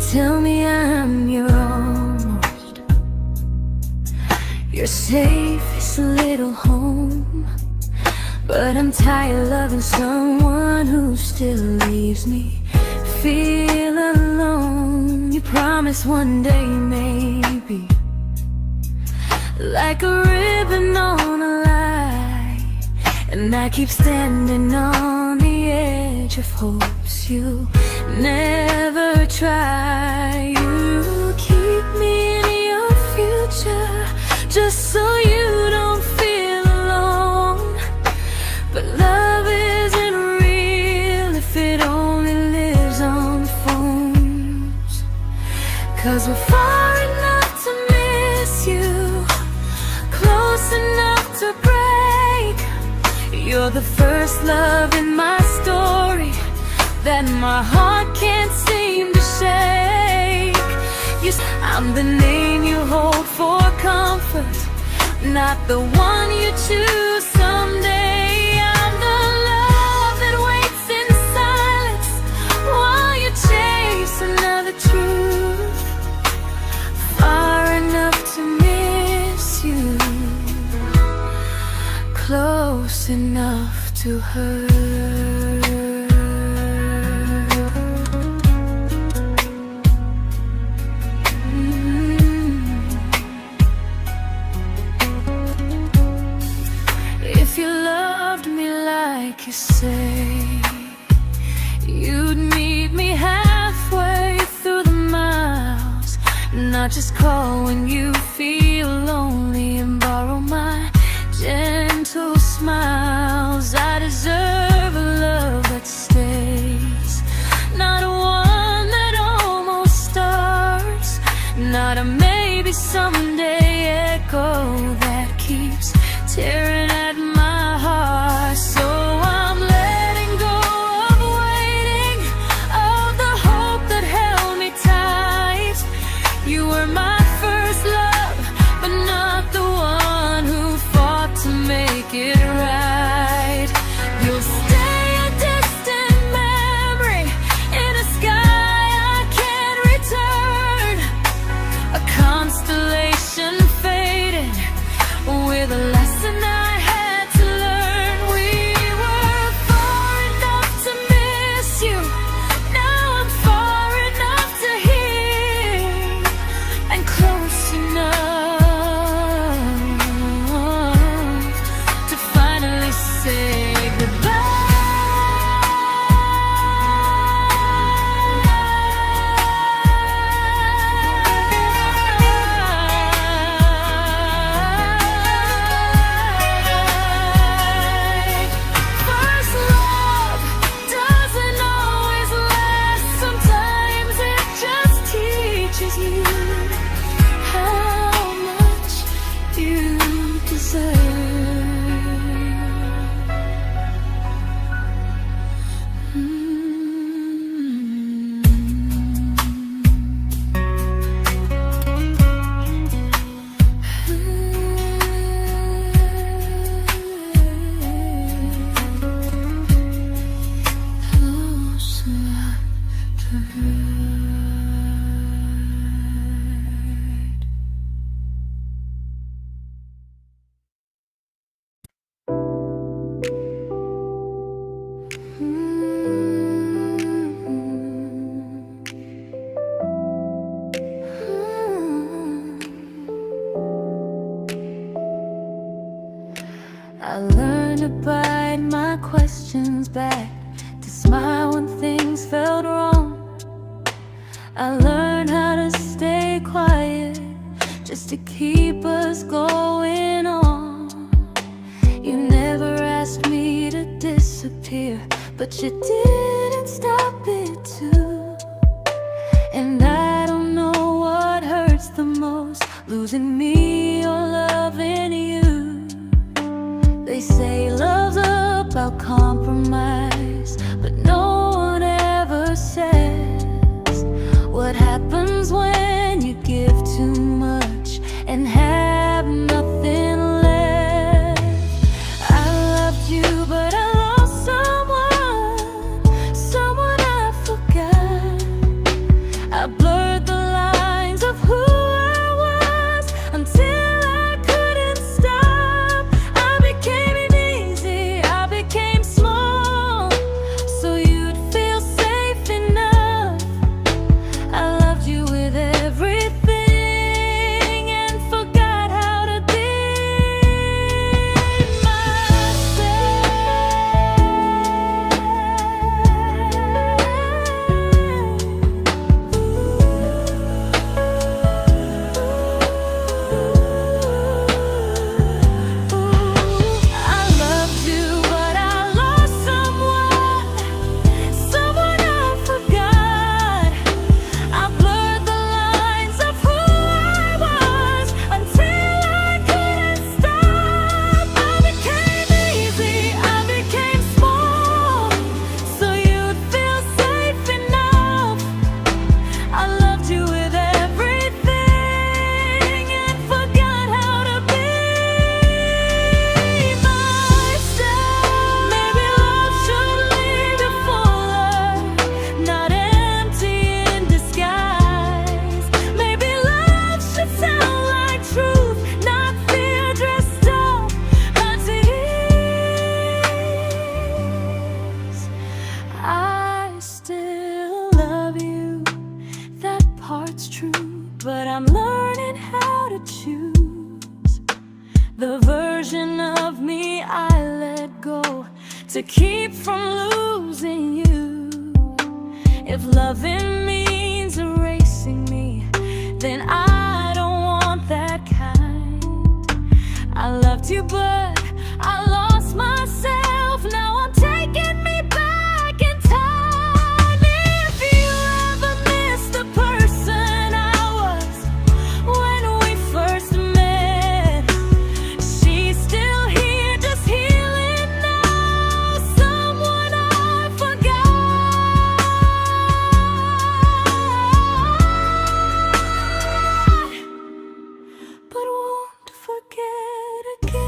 tell me I'm your almost, your safest little home. But I'm tired loving someone who still leaves me feel alone. You promise one day maybe, like a ribbon on a line, and I keep standing on the edge of hopes you never try. You keep me in your future just so you don't feel alone. But love isn't real if it only lives on phones. 'Cause we're far enough to miss you, close enough to break. You're the first love in my story that my heart can't seem to shake. I'm the name you hold for comfort, not the one you choose someday. I'm the love that waits in silence while you chase another truth. Far enough to miss you, close enough to hurt. If you loved me like you say, you'd meet me halfway through the miles, not just call when you feel lonely and borrow my gentle smiles. I deserve a love that stays, not one that almost starts, not a maybe someday echo that keeps tearing at my heart. So I'm letting go of waiting, of the hope that held me tight. You were my first love, but not the one who fought to make it right. You'll stay a distant memory in a sky I can't return, a constellation faded with a lesson I had to learn. We were far enough to miss you, now I'm far enough to hear, and close enough to finally say goodbye. First love doesn't always last, sometimes it just teaches you how much you deserve. Close enough to hurt. I learned to bite my questions back, to smile when things felt wrong. I learned how to stay quiet just to keep us going on. You never asked me to disappear, but you didn't stop it too. And I don't know what hurts the most, losing me or loving you. They say love's about compromise, but no one ever says what happens when you give too much and have nothing left. I loved you, but I lost someone I forgot. I blurred I'm learning how to choose the version of me I let go to keep from losing you. If loving means erasing me, then I don't want that kind. I loved you, but I lost myself. Now I'm taking me back in time. If you ever miss the person I was when we first met, she's still here, just healing now. Someone I forgot, but won't forget again.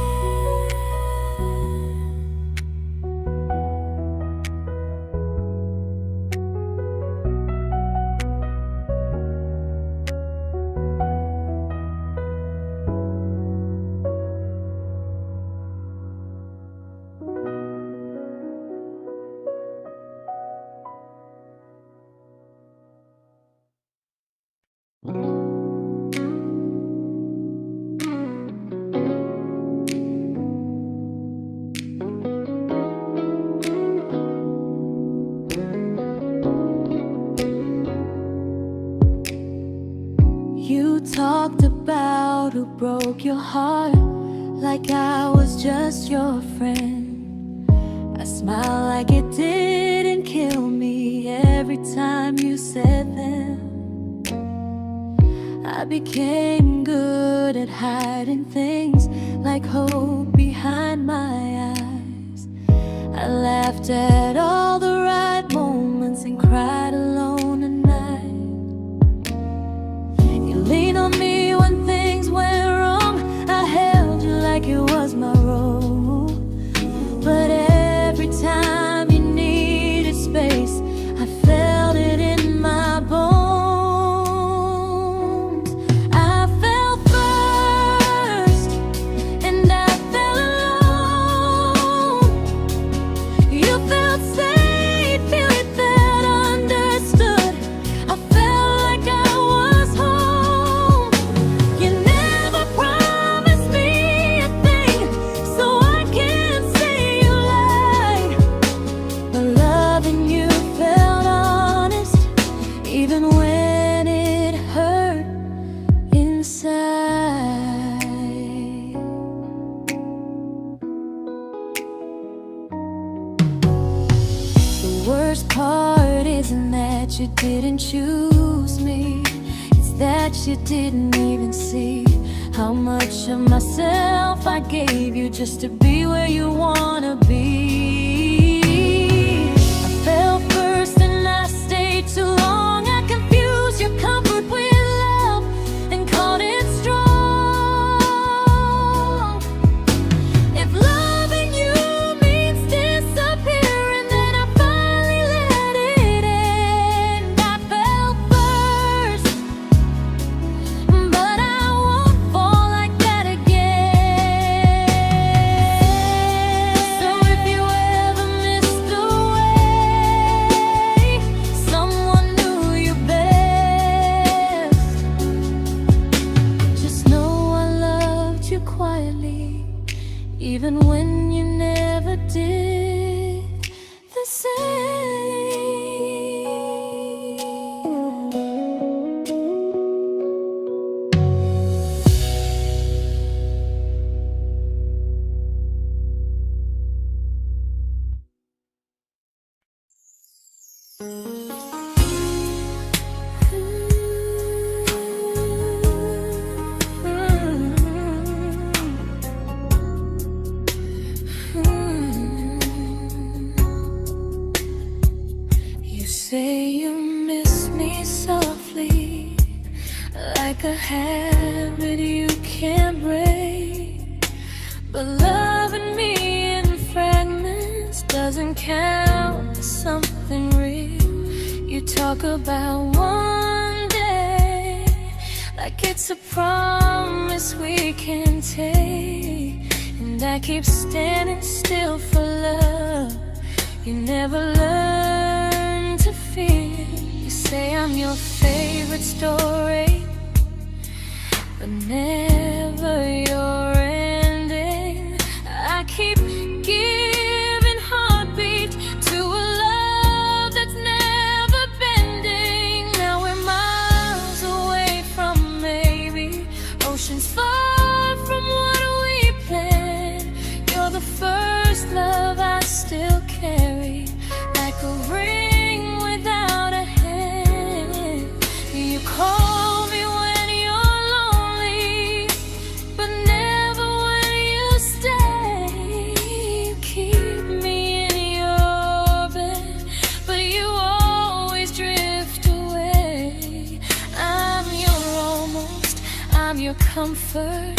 You talked about who broke your heart, like I was just your friend. I smiled like it didn't kill me every time you said them. I became good at hiding things like hope behind my eyes. I laughed at all the right moments and cried alone at night. You leaned on me when things went wrong. I held you like it was my role. But every time you needed space, I felt it in my bones. I fell first, and I fell alone. You felt safe, you felt understood. I felt like I was home. You never promised me a thing, so I can't say you lied. But loving you felt honest, even when it hurt inside. The worst part isn't that you didn't choose me, it's that you didn't even see how much of myself I gave you just to be where you wanna be. I fell first and I stayed too long. I confused your comfort with love and called it strong. If loving you means disappearing, then I finally let it end. I fell first, but I won't fall like that again. So if you ever missed the way someone knew you best, just know I loved you quietly, even when you never did the same. You say you miss me softly, like a habit you can't break. But loving me in fragments doesn't count as something real. You talk about one day like it's a promise we can take, and I keep standing still for love. You never learn to feel. You say I'm your favorite story, but never your ending. I keep giving heartbeat to a love that's never bending. Now we're miles away from maybe, oceans far from what we planned. You're the first love I still carry, like a ring without a hand. You call me when you're lonely, but never when you stay. You keep me in your bed, but you always drift away. I'm your almost, I'm your comfort,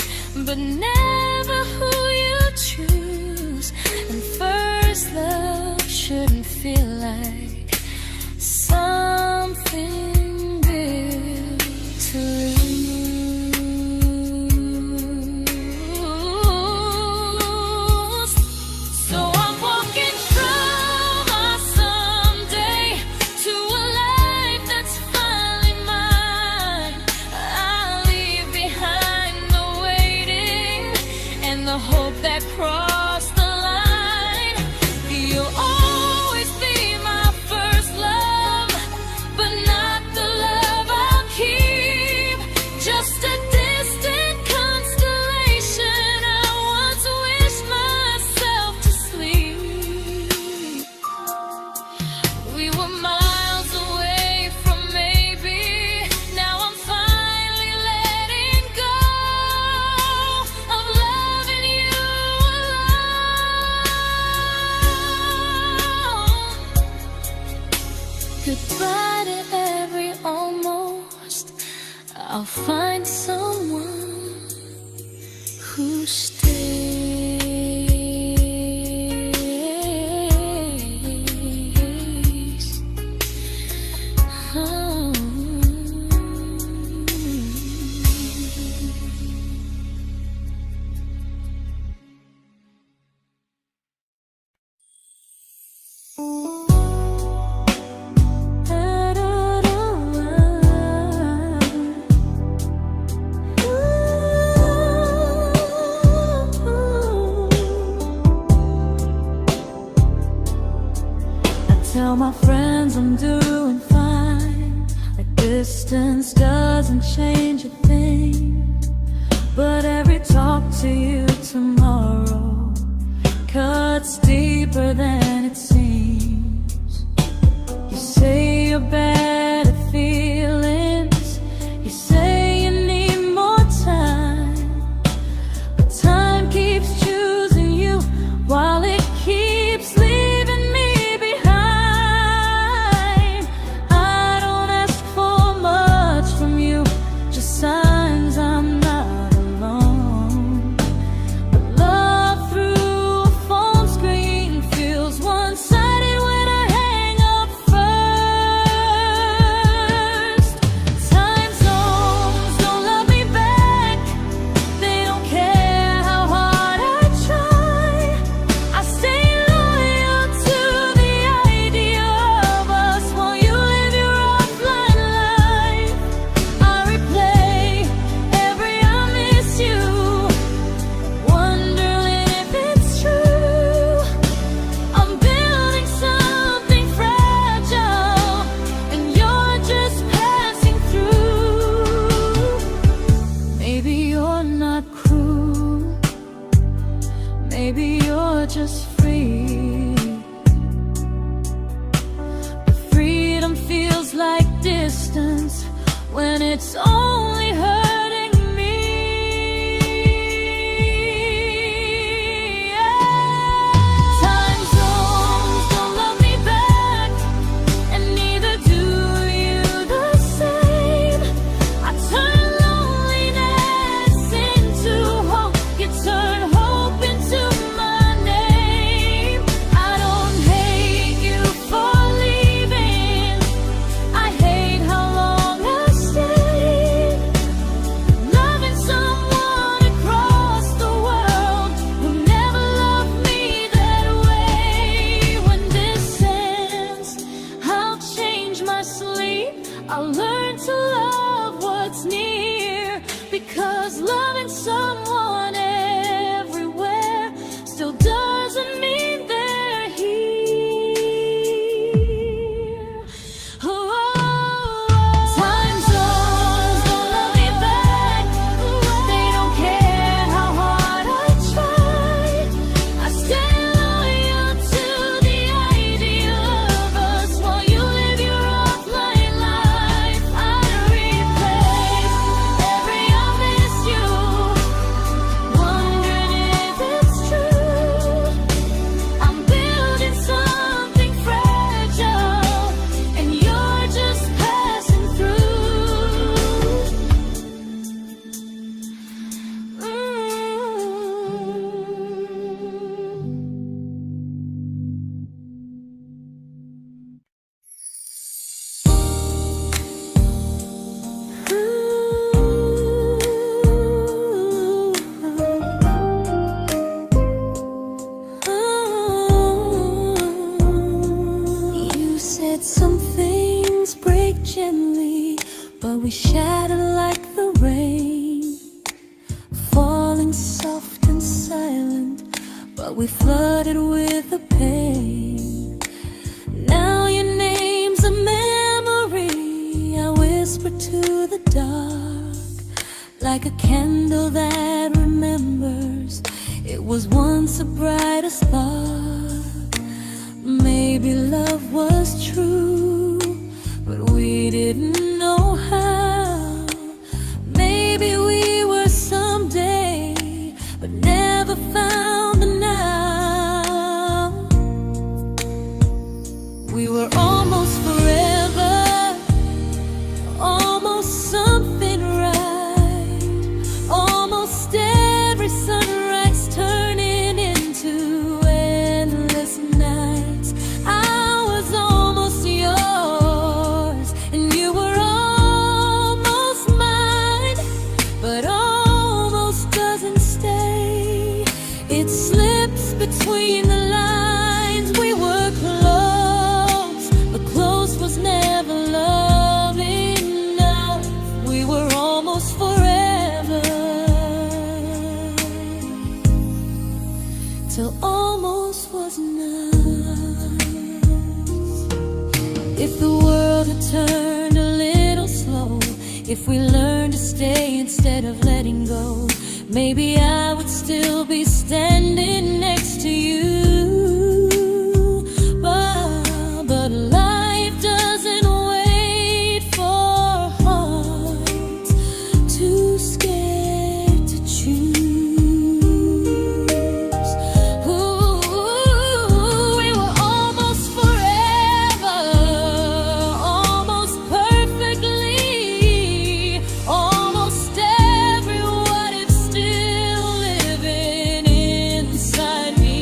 but never who you choose. And first love shouldn't feel like something built to lose. So I'm walking from our someday to a life that's finally mine. I'll leave behind the waiting and the hope that crossed the line. You'll always be my first love, but not the love I'll keep. Just a distant constellation I once wished myself to sleep. We were miles away from maybe, now I'm finally letting go of loving you alone. Goodbye to every almost. I'll find someone who stays. Oh. Tell my friends I'm doing fine, like distance doesn't change a thing. But every talk to you tomorrow cuts deeper than it seems. You say you're bad at feelings, you say you need more time, but time keeps choosing you while it keeps leaving me behind. I don't ask for much from you, just signs I'm not alone. But love through a phone screen feels one-sided when I hang up first. Time zones don't love me back, they don't care how hard I try. I stay loyal to the idea of us while you live your offline life. I replay every I miss you, wondering if it's true. I'm building something fragile, and you're just passing through. Maybe you're not cruel, maybe you're just free. But freedom feels like distance when it's only hurting me. Time zones don't love me back, and neither do you the same. I turn loneliness into hope, you turn hope into my name. I don't hate you for leaving, I hate how long I stayed. Loving someone across the world who never loved me that way. When this ends, I'll change my sleep, I'll learn to love what's near, because 'Cause loving someone everywhere still doesn't mean they're here. Time zones don't love me back. They don't care how hard I try. I stay loyal to the idea of us while you live your offline life. I replace every I miss you, wondering if it's true. I'm building something fragile, and you're just passing through. You said some things break gently, but we shatter like the rain, falling soft and silent, but we flooded with the pain. Now your name's a memory I whisper to the dark, like a candle that remembers it was once a brighter spark. Maybe love was true, but we didn't know how. Maybe we were someday, but never found the now. We were almost forever, almost something right, almost every sunrise turning into endless nights. I was almost yours, and you were almost mine, but almost doesn't stay. It slips between the lines. We were close, but close was never love enough. We were almost forever, till almost was enough. If the world had turned a little slow, if we learned to stay instead of letting go, maybe I would still be standing next to you. But life doesn't wait for hearts too scared to choose. We were almost forever, almost perfectly, almost every what if still living inside me.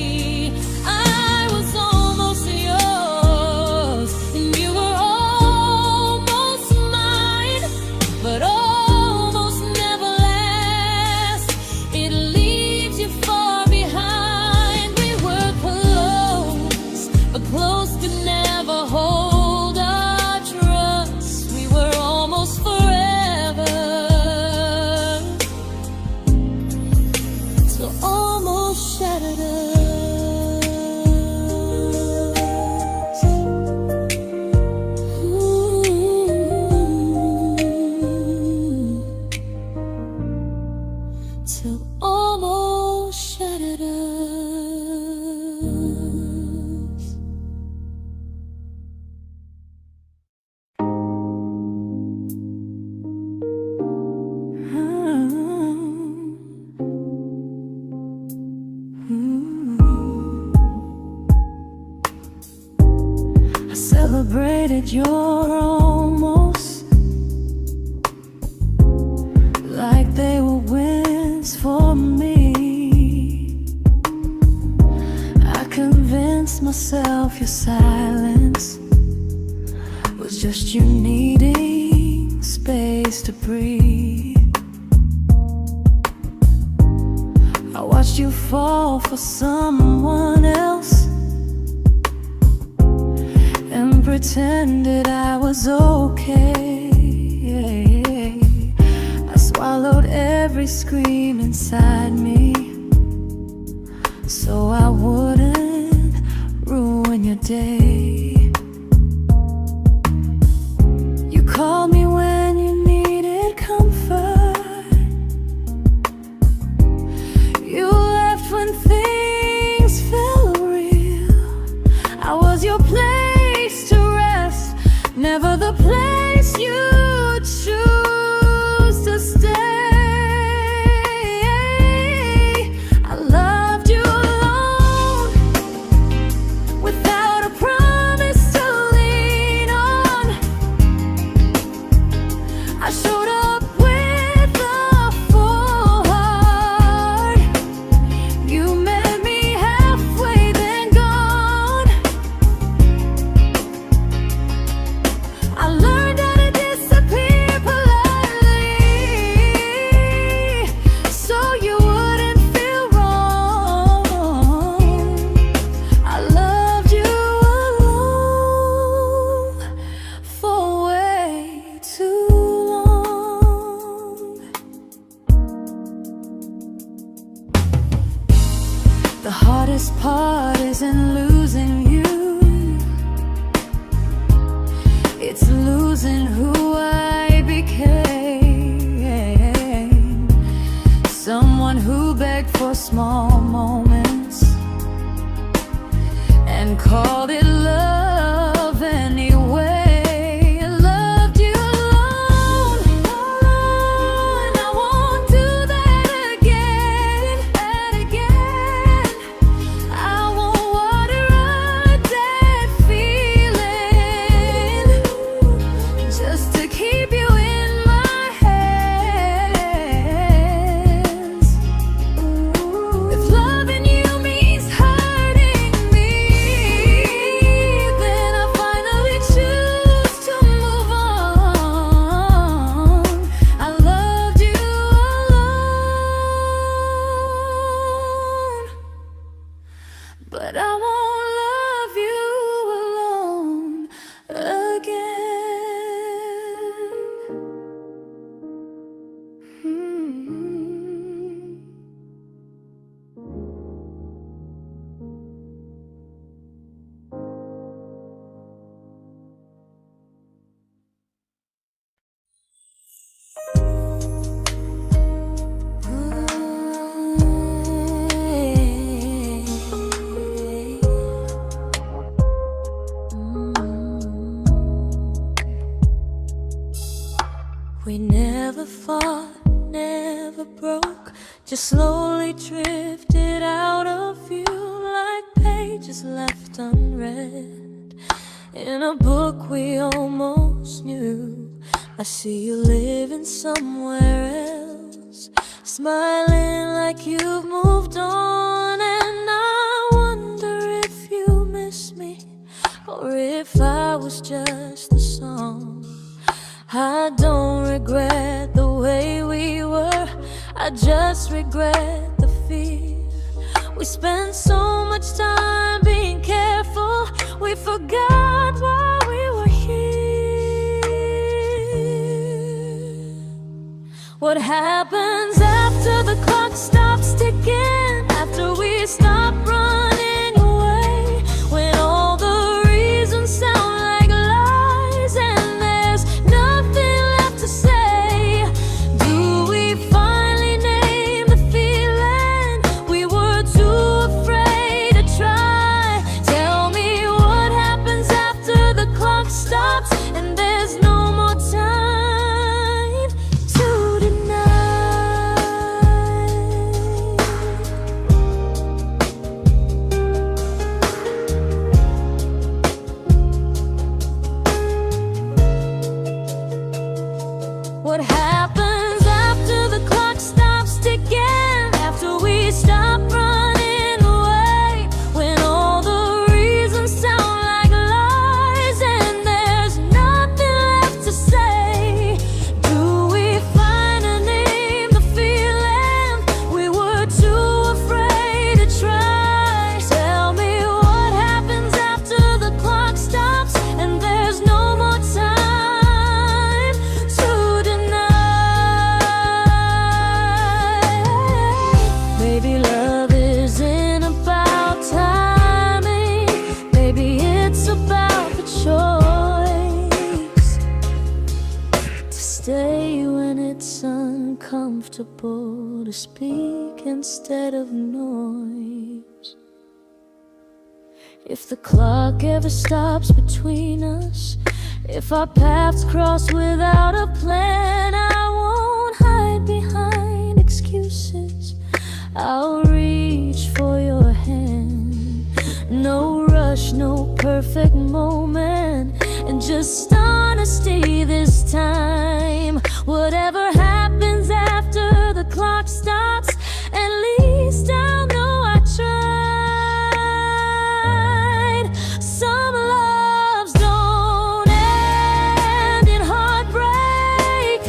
I was almost yours, and you were almost mine, but almost never lasts. It leaves you far behind. We were close, but close could never hold our trust. We were almost forever, till almost shattered us. Till almost shattered us. I celebrated your almost like they were wins for me. I convinced myself your silence was just you needing space to breathe. I watched you fall for someone else and pretended I was okay. I swallowed every every scream inside me, so I wouldn't ruin your day. You called me when you needed comfort. You left when things felt real. I was your place to rest, never the place you choose to stay. I loved you alone, without a promise to lean on. I showed up with a full heart. You met me halfway, then gone. I learned how to disappear politely, so you wouldn't feel wrong. I loved you alone for way too long. The hardest part isn't losing you, it's losing who I became. Someone who begged for small moments and called it love anyway. I loved you alone, and I won't do that again, I won't water a dead feeling just to keep you in my hands. If loving you means hurting me, then I finally choose to move on. I loved you alone, but I won't love you alone again. We never fought, never broke, just slowly drifted out of view like pages left unread in a book we almost knew. I see you living somewhere else, smiling like you've moved on, and I wonder if you miss me or if I was just a song. I don't regret the way we were, I just regret the fear. We spent so much time being careful, we forgot why we were here. What happens after the clock stops ticking, after we stop running away, when all the reasons sound like lies and there's nothing left to say? Do we finally name the feeling we were too afraid to try? Tell me what happens after the clock stops and there's no more time to deny. What happens after the clock stops ticking, after we stop running away, when all the reasons sound like lies and there's nothing left to say? Do we find a name the feeling we were too afraid to try? Tell me what happens after the clock stops and there's no more time to deny. say when it's uncomfortable to speak instead of noise. If the clock ever stops between us, if our paths cross without a plan, I won't hide behind excuses. I'll reach for your hand. No rush, no perfect moment, and just honesty this time. Whatever happens after the clock stops, at least I'll know I tried. Some loves don't end in heartbreak,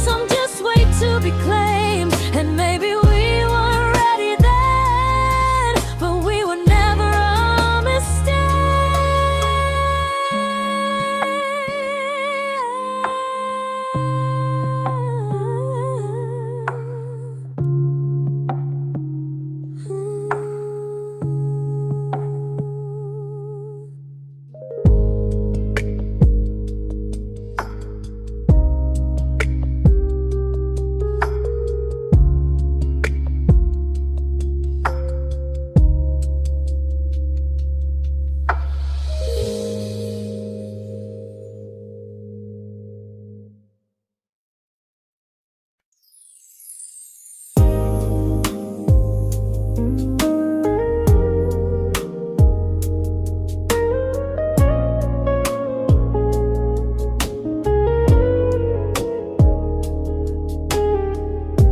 some just wait to be claimed. And maybe we weren't ready then, but we were never a mistake.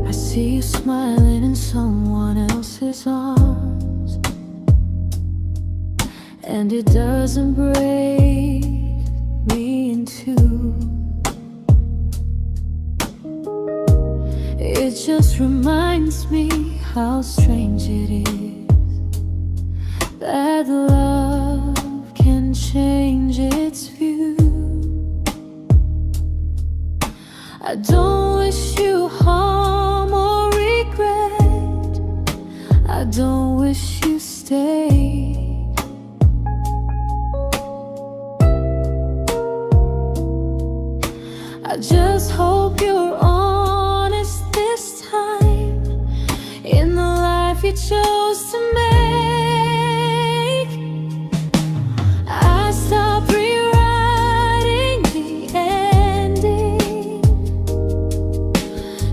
I see you smiling in someone else's arms, and it doesn't break me in two. It just reminds me how strange it is that love can change its view. I don't wish you harm or regret, I don't wish you stay. I just hope you're honest this time in the life you chose to make. I stopped rewriting the ending,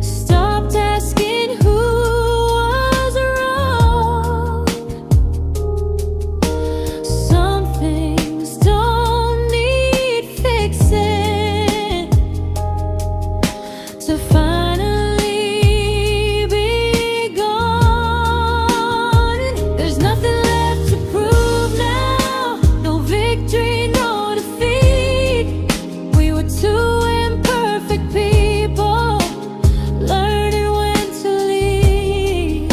stopped asking who was wrong. Some things don't need fixing to finally be gone. There's nothing left to prove now, no victory, no defeat. We were two imperfect people, learning when to leave.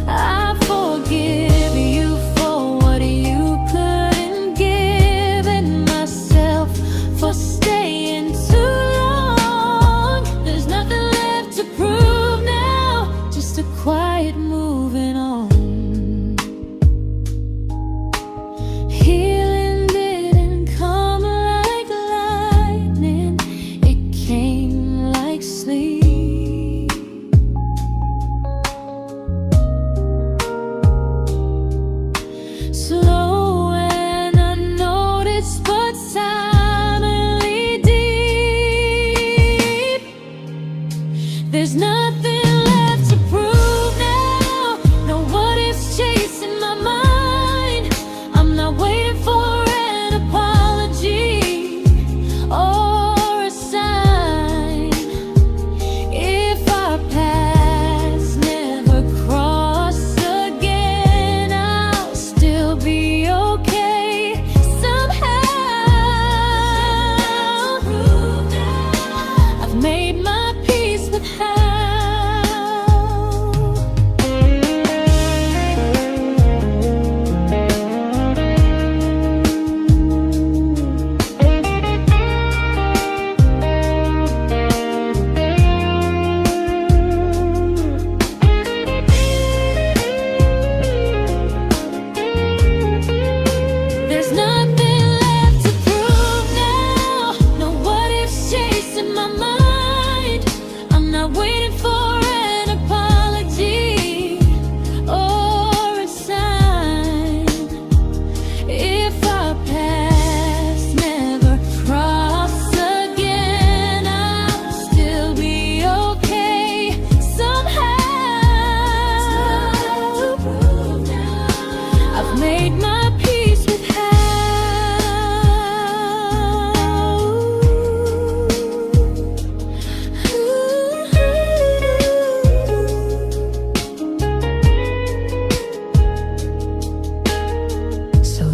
I forgive you for what you couldn't give, and myself for staying too long. There's nothing left to prove now, just a quiet moving on. Healing didn't come like lightning, it came like sleep. Slow and unnoticed, but silently deep. There's nothing left to prove now, no what ifs chasing my mind. I'm not waiting for an apology or a sign. If our paths never cross again, I'll still be okay somehow. I've made my peace with how. There's nothing left to prove now, no what ifs chasing my mind. I'm not waiting for an apology or a sign. If our paths never cross again, I'll still be okay somehow. I've made my peace with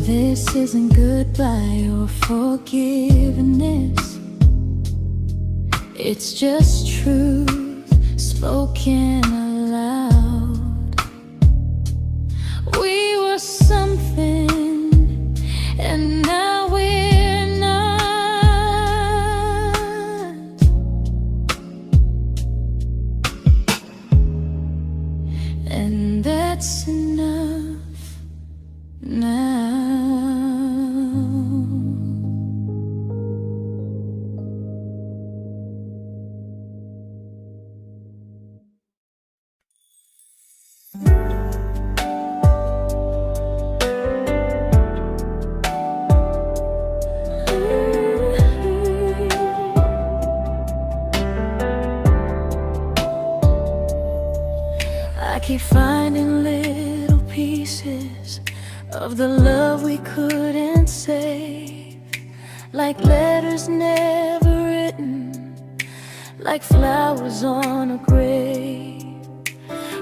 this isn't goodbye or forgiveness. It's just truth spoken aloud. We were something, and now we're not. And that's enough now. I keep finding little pieces of the love we couldn't save, like letters never written, like flowers on a grave.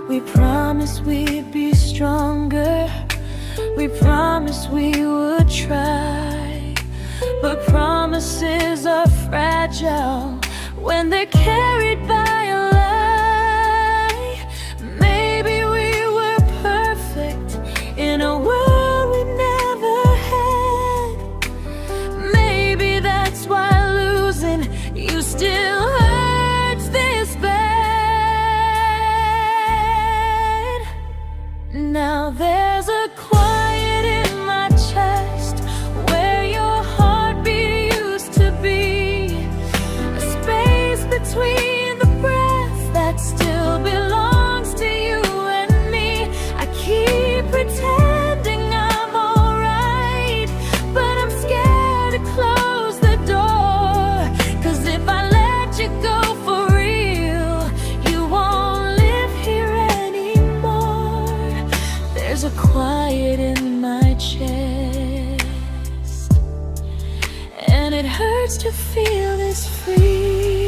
We promised we'd be stronger, we promised we would try, but promises are fragile when they're carried by a lie. Maybe we were perfect in a world we never had. Maybe that's why losing you still hurts this bad. Now there's a quiet in my chest where your heartbeat used to be, a space between the breaths that still belongs to you and me. I keep pretending I'm alright, but I'm scared to close the door, 'cause if I let you go for real, you won't live here anymore. There's a quiet in my chest, and it hurts to feel this free.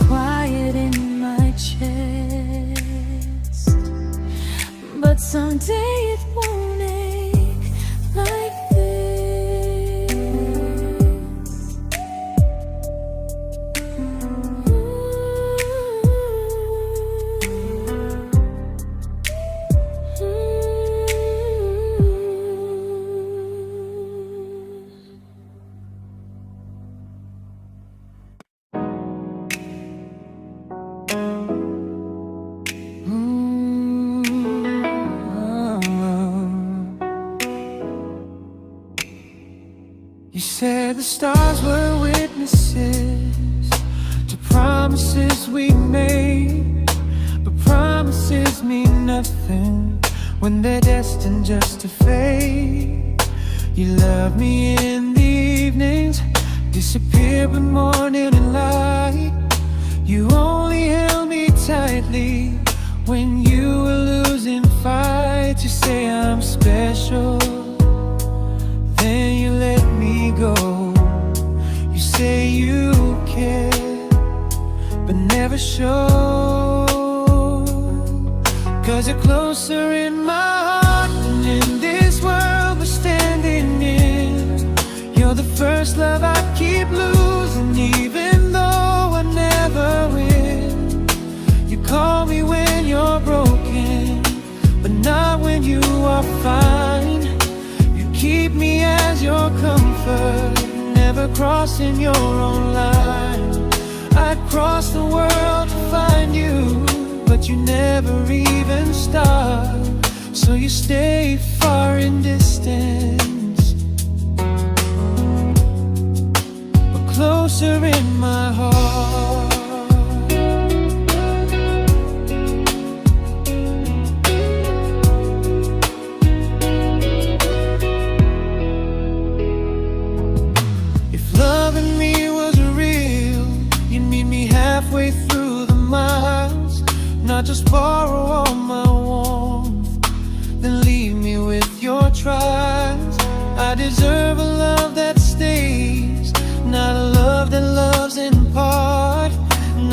Quiet in my chest, but someday it won't ache like this. You said the stars were witnesses to promises we made, but promises mean nothing when they're destined just to fade. You love me in the evenings, disappear with morning and light. You only held me tightly when you were losing fights. You say I'm special, then you let me go. You say you care, but never show. 'Cause you're closer in my heart than in this world we're standing in. You're the first love I keep losing, even though I never win. You call me when you're broken, but not when you are fine. You keep me as your comfort, never crossing your own line. I'd cross the world to find you, but you never even start. So you stay far in distance, but closer in my heart. If loving me was real, you'd meet me halfway through the miles. Not just borrow all my warmth, then leave me with your trials. I deserve a love that stays, not a love that loves in part.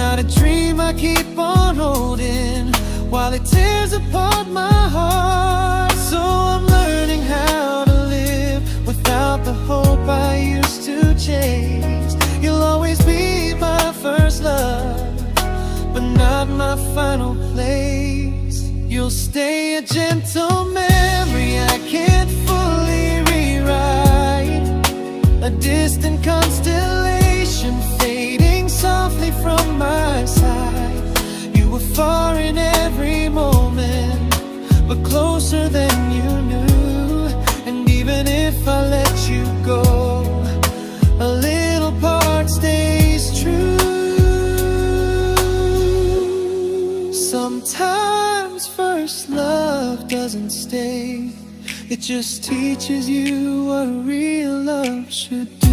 Not a dream I keep on holding while it tears apart my heart. So I'm learning how to live without the hope I used to chase. You'll always be my first love, but not my final place. You'll stay a gentle memory I can't fully rewrite, a distant constellation fading softly from my side. You were far in every moment, but closer than you knew. And even if I let you go, a little part stays true. Sometimes first love doesn't stay, it just teaches you what real love should do.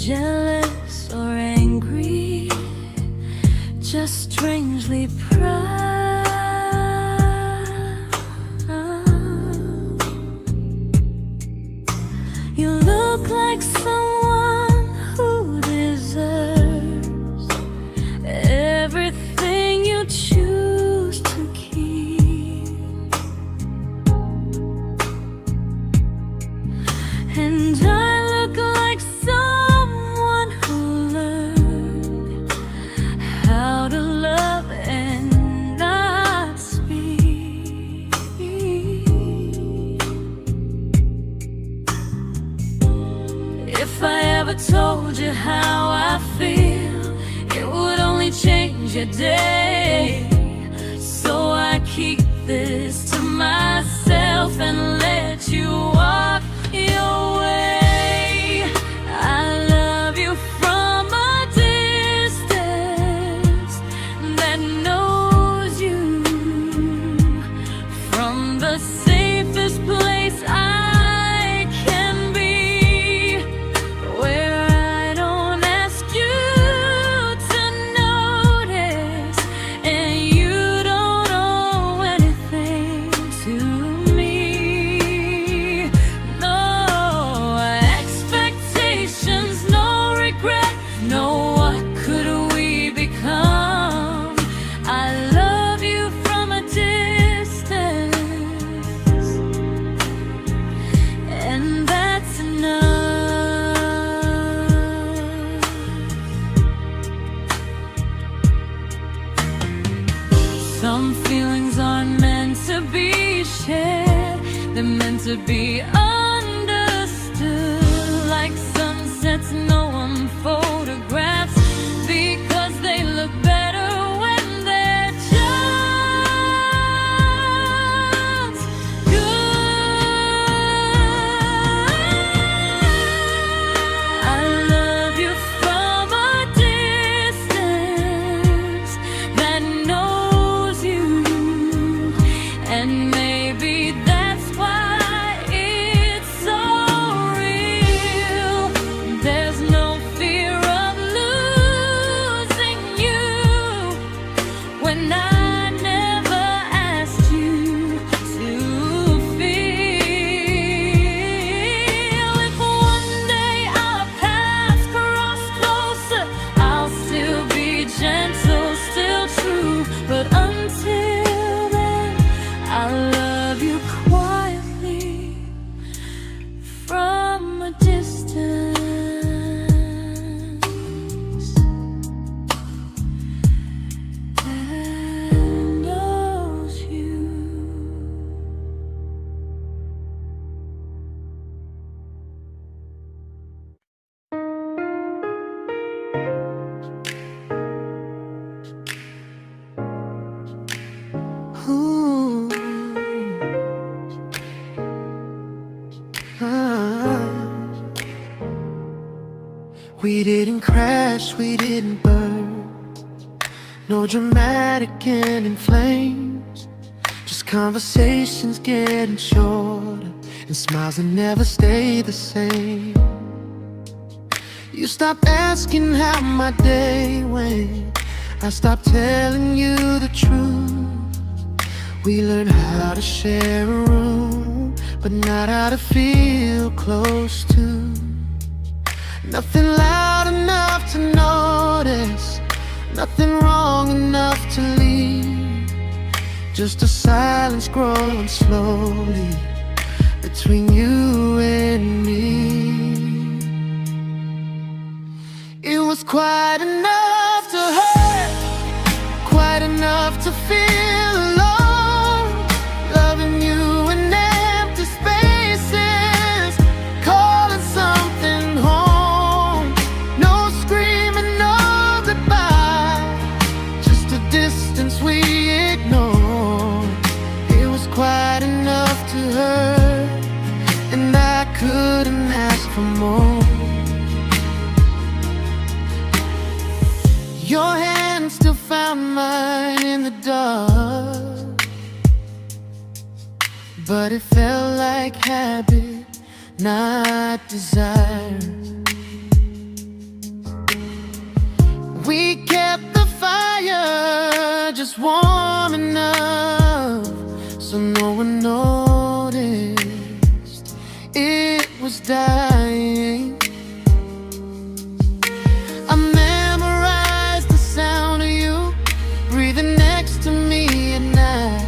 Jealous or angry, just strangely proud. You look like someone who deserves everything you choose to keep. And I look like someone who learned how to love and not speak. If I ever told you how I feel, it would only change your day. So I keep this to myself and let you walk your way. I love you from a distance that knows you, from the safest place I can be, where I don't ask you to notice and you don't owe anything. to be understood, like sunsets no one photographs, because they look better when they're just good. I love you from a distance that knows you, and maybe that's why it's so real. There's no fear of losing you when I never asked you to feel. If one day our paths cross closer, I'll still be gentle, still true, but until then, I love you quietly from a distance that knows you. Ooh. Ah. We didn't crash, we didn't burn. No dramatic end in flames. Just conversations getting shorter, and smiles that never stay the same. You stopped asking how my day went. I stopped telling you the truth. We learned how to share a room, but not how to feel close to. Nothing loud enough to notice, nothing wrong enough to leave. Just a silence growing slowly between you and me. It was quite enough to hurt, quite enough to feel alone. Loving you in empty spaces, calling something home. No screaming, no goodbye, just a distance we ignored. It was quite enough to hurt, and I couldn't ask for more. Your hand still found mine in the dark, but it felt like habit, not desire. We kept the fire just warm enough so no one noticed it was dying. I memorized the sound of you breathing next to me at night,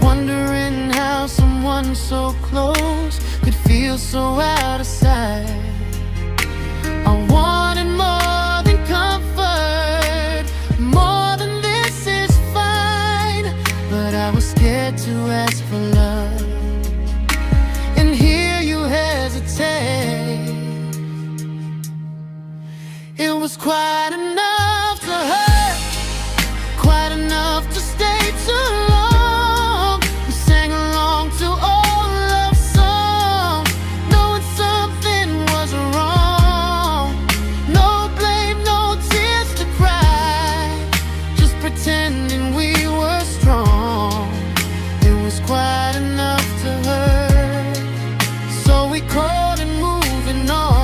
wondering how someone so close could feel so out of sight. I wanted more than comfort, more than this is fine, but I was scared to ask for love, and here you hesitate. It was quite enough to hurt, quite enough to stay too long. We sang along to old love songs, knowing something was wrong. No blame, no tears to cry, just pretending we were strong. It was quite enough to hurt, so we called and moving on.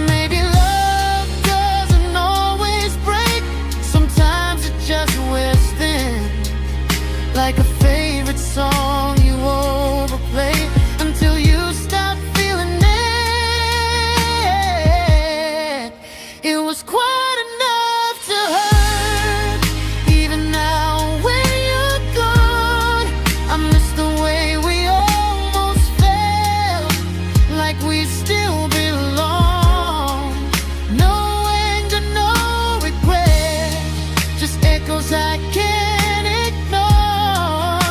Maybe love doesn't always break, sometimes it just wears thin, like a favorite song you overplay until you stop feeling it. It was quite enough to hurt, even now when you're gone. I miss the way we almost felt, like we still belong. No anger, no regret, just echoes I can't ignore.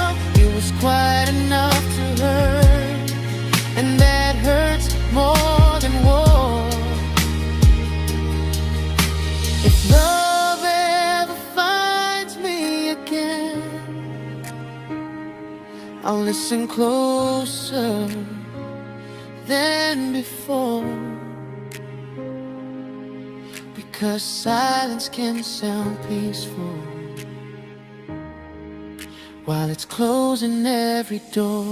I'll listen closer than before, because silence can sound peaceful while it's closing every door.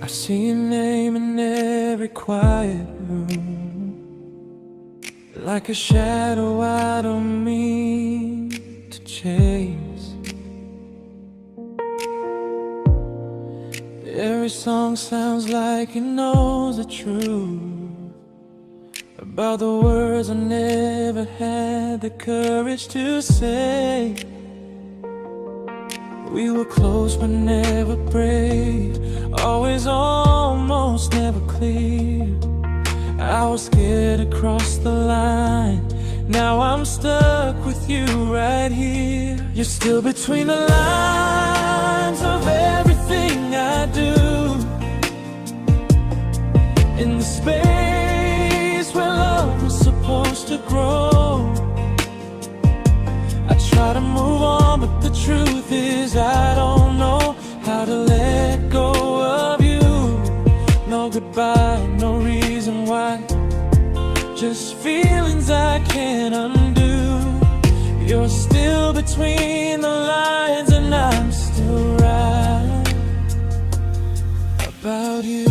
I see your name in every quiet room, like a shadow I don't mean to chase. Every song sounds like it knows the truth about the words I never had the courage to say. We were close but never brave, always almost never clear. I was scared to cross the line, now I'm stuck with you right here. You're still between the lines of everything I do, in the space where love was supposed to grow. I try to move on, but the truth is I don't know how to let go of you. No goodbye, no reason why, just feelings I can't undo. You're still between the lines and I'm still right about you.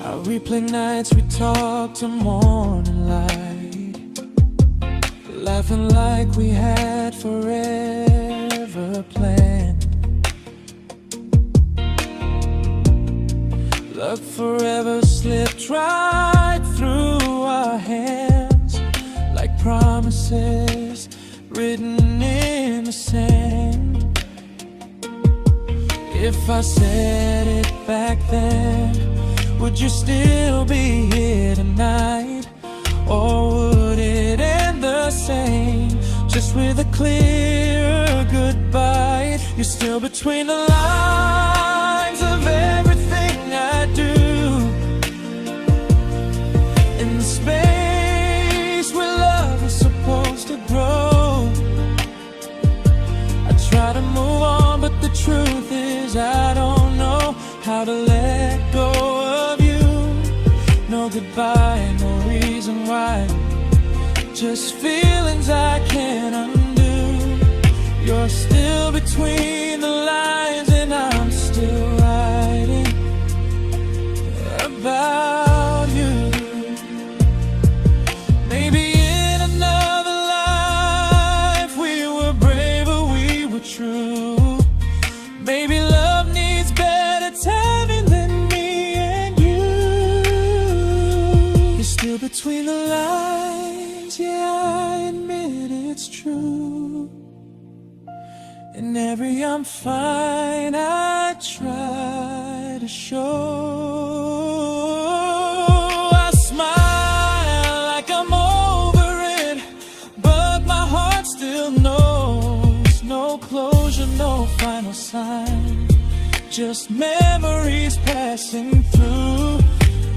I replay nights we talk to morning light, laughing like we had forever planned. Luck forever slipped right through our hands, like promises written in the sand. If I said it back then, would you still be here tonight? Or would it end the same, just with a clear goodbye? You're still between the lines of everything I do, in the space where love is supposed to grow. I try to move on, but the truth is I don't know how to let go of you. No goodbye, no reason why, just feelings I can't undo. You're still between the lines and I'm still writing about you. Maybe in another life we were braver, we were true. Maybe love needs better timing than me and you. You're still between the lines, yeah, I admit it's true. In every I'm fine I try to show. I smile like I'm over it, but my heart still knows. No closure, no final sign, just memories passing through.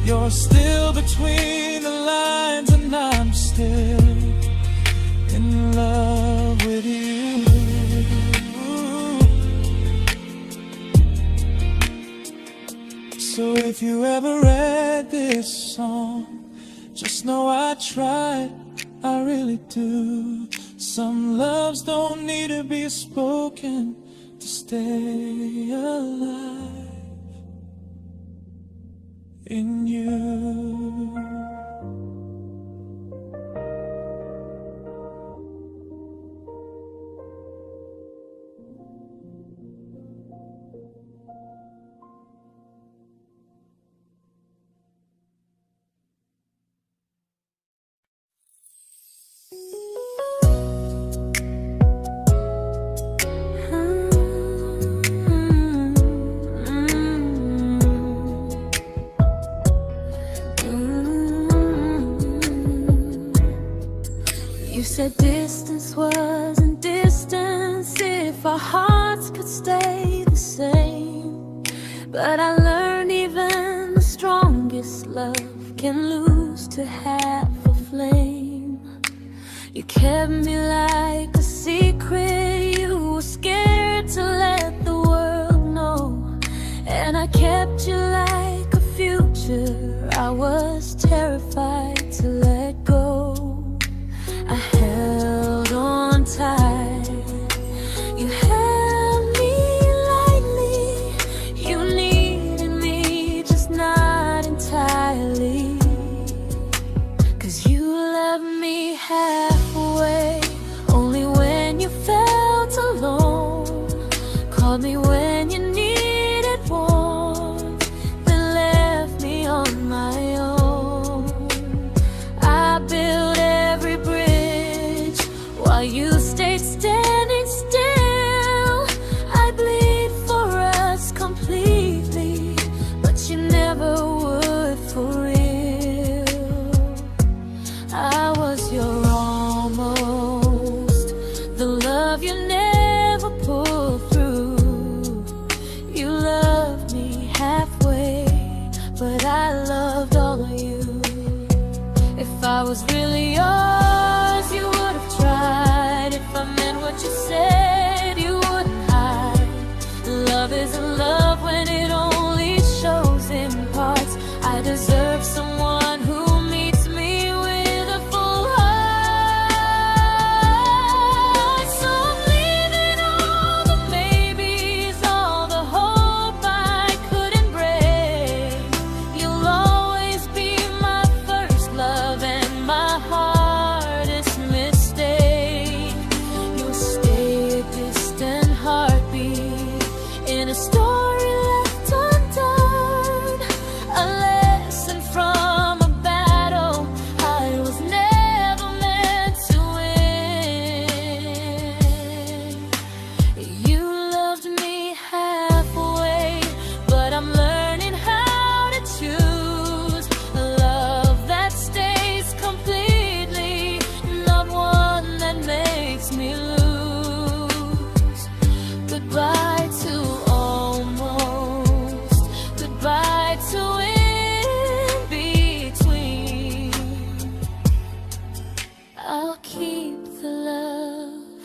You're still between the lines and I'm still in love with you. So if you ever read this song, just know I tried, I really do. Some loves don't need to be spoken to stay alive in you. said distance wasn't distance if our hearts could stay the same. But I learned even the strongest love can lose to half a flame. You kept me like a secret, you were scared to let the world know. And I kept you like a future, I was terrified to let go. I held on tight, you held me lightly. You needed me, just not entirely. 'Cause you loved me halfway, only when you felt alone. Called me when you needed warmth, then left me on my own. I built every bridge while you stayed standing still. I bleed for us completely, but you never would for real. I was your almost, the love you never pulled through. You loved me halfway, but I loved all of you. If I was really yours, you would have tried. If I meant what you said, you wouldn't hide. Love isn't love when it only shows in parts. I deserve someone who meets me with a full heart. So I'm leaving all the maybes, all the hope I couldn't break. You'll always be my first love and my hardest mistake. You'll stay a distant heartbeat in a story left undone, a lesson from a battle I was never meant to win. You loved me halfway, but I'm learning how to choose a love that stays completely, not one that makes me lose. Goodbye to almost, goodbye to in between. I'll keep the love,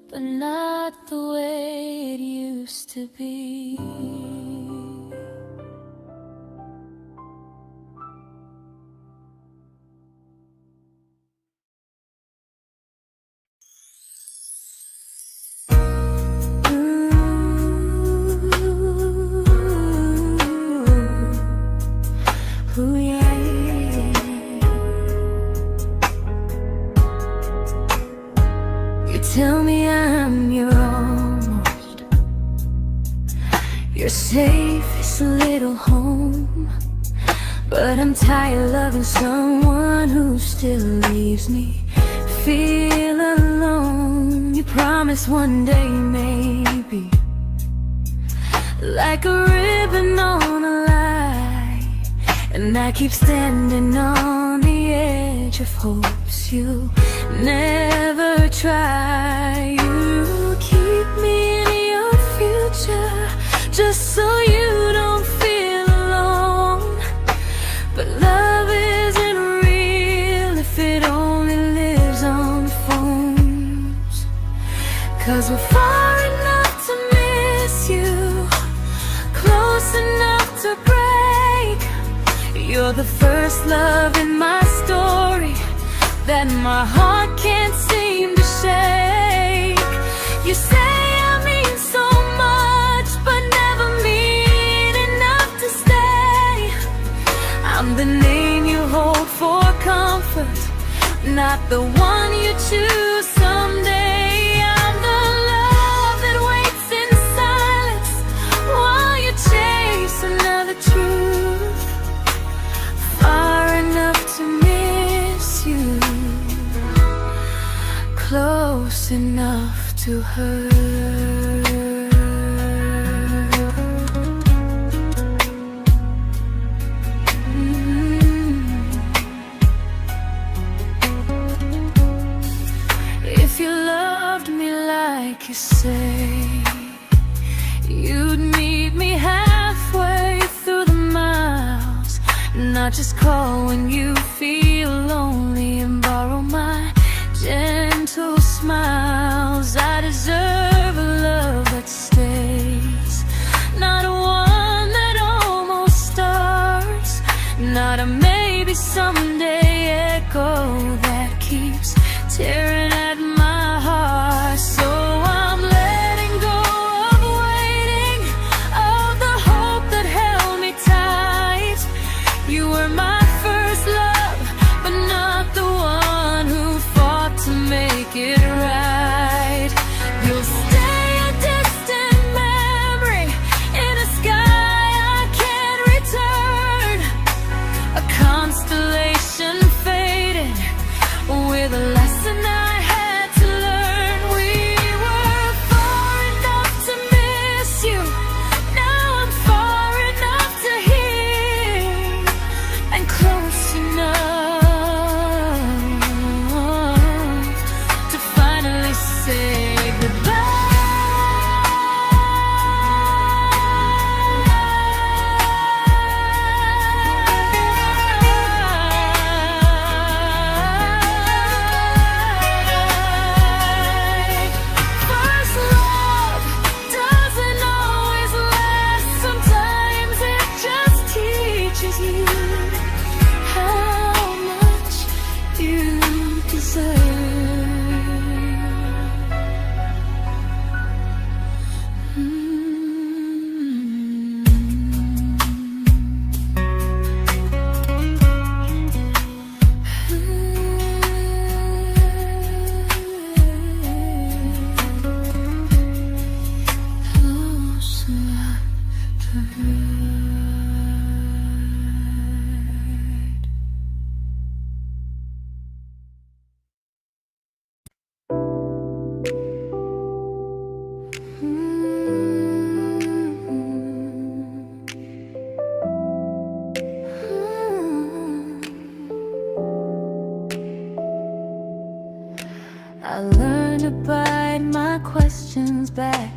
but not the way it used to be. Ooh, yeah, yeah. You tell me I'm your almost, your safest little home. But I'm tired loving someone who still leaves me feel alone. You promise one day maybe, like a ribbon on a line, and I keep standing on the edge of hopes you never try. You keep me in your future just so you don't feel alone. But love isn't real if it only lives on phones. 'Cause we're far enough to miss you, close enough to break. You're the first love in my story that my heart can't seem to shake. You say I mean so much, but never mean enough to stay. I'm the name you hold for comfort, not the one you choose someday. I'm the love that waits in silence while you chase another truth. Far enough to miss you, close enough to hurt. not just call when you feel lonely, and borrow my gentle smiles. I deserve a love that stays, not a one that almost starts, not a maybe someday echo that keeps tearing at my heart. So I'm letting go of waiting, of the hope that held me tight. You were my first love, but not the one who fought to make it right. You'll stay a distant memory in a sky I can't return, a constellation faded with a lesson I had to learn. We were far enough to miss you, now I'm far enough to hear, and close enough to finally say goodbye. First love doesn't always last, sometimes it just teaches you how much you deserve. I learned to bite my questions back,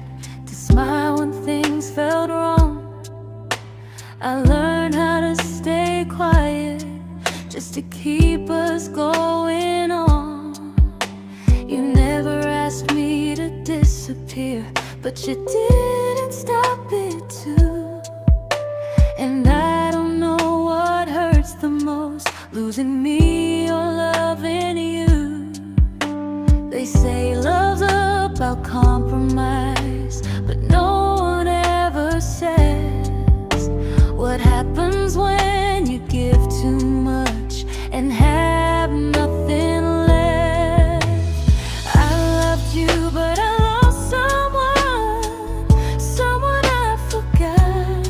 to smile when things felt wrong. I learned how to stay quiet, just to keep us going on. You never asked me to disappear, but you didn't stop it too. And I don't know what hurts the most, losing me or loving you. They say love's about compromise, but no one ever says what happens when you give too much and have nothing left. I loved you, but I lost someone I forgot.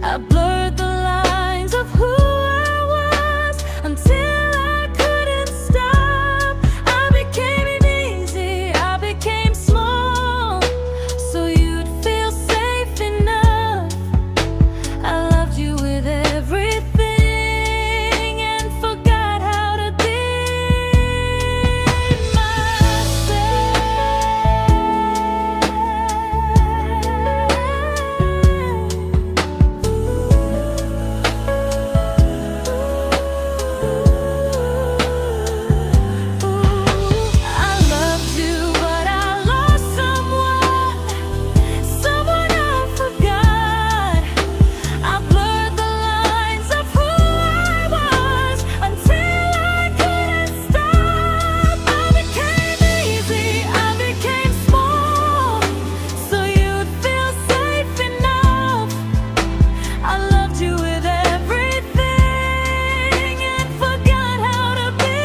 I blurred the lines of who I was until I couldn't stop. I became easy, I became small, so you'd feel safe enough. I loved you with everything and forgot how to be I loved you, but I lost someone I forgot. I blurred the lines of who I was until I couldn't stop. I became easy, I became small, so you'd feel safe enough. I loved you with everything and forgot how to be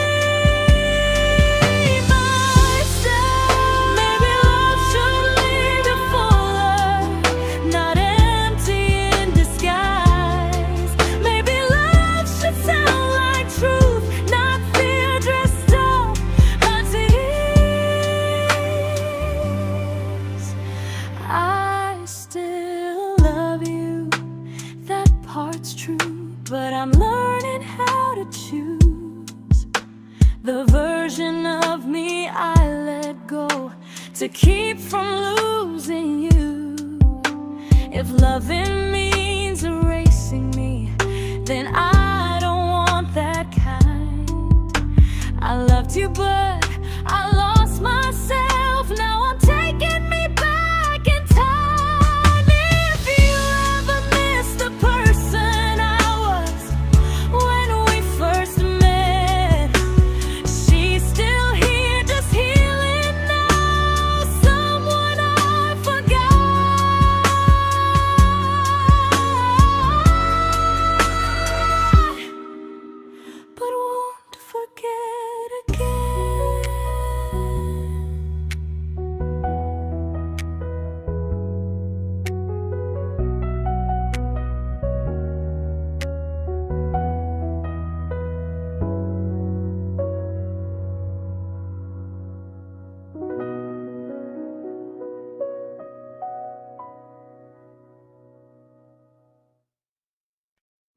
myself. Maybe love should leave you fuller, not empty in disguise. Maybe love should sound like truth, not fear dressed up like tears. I still love you, that part's true, but I'm learning how to choose the version of me I let go to keep from losing you. If loving means erasing me, then I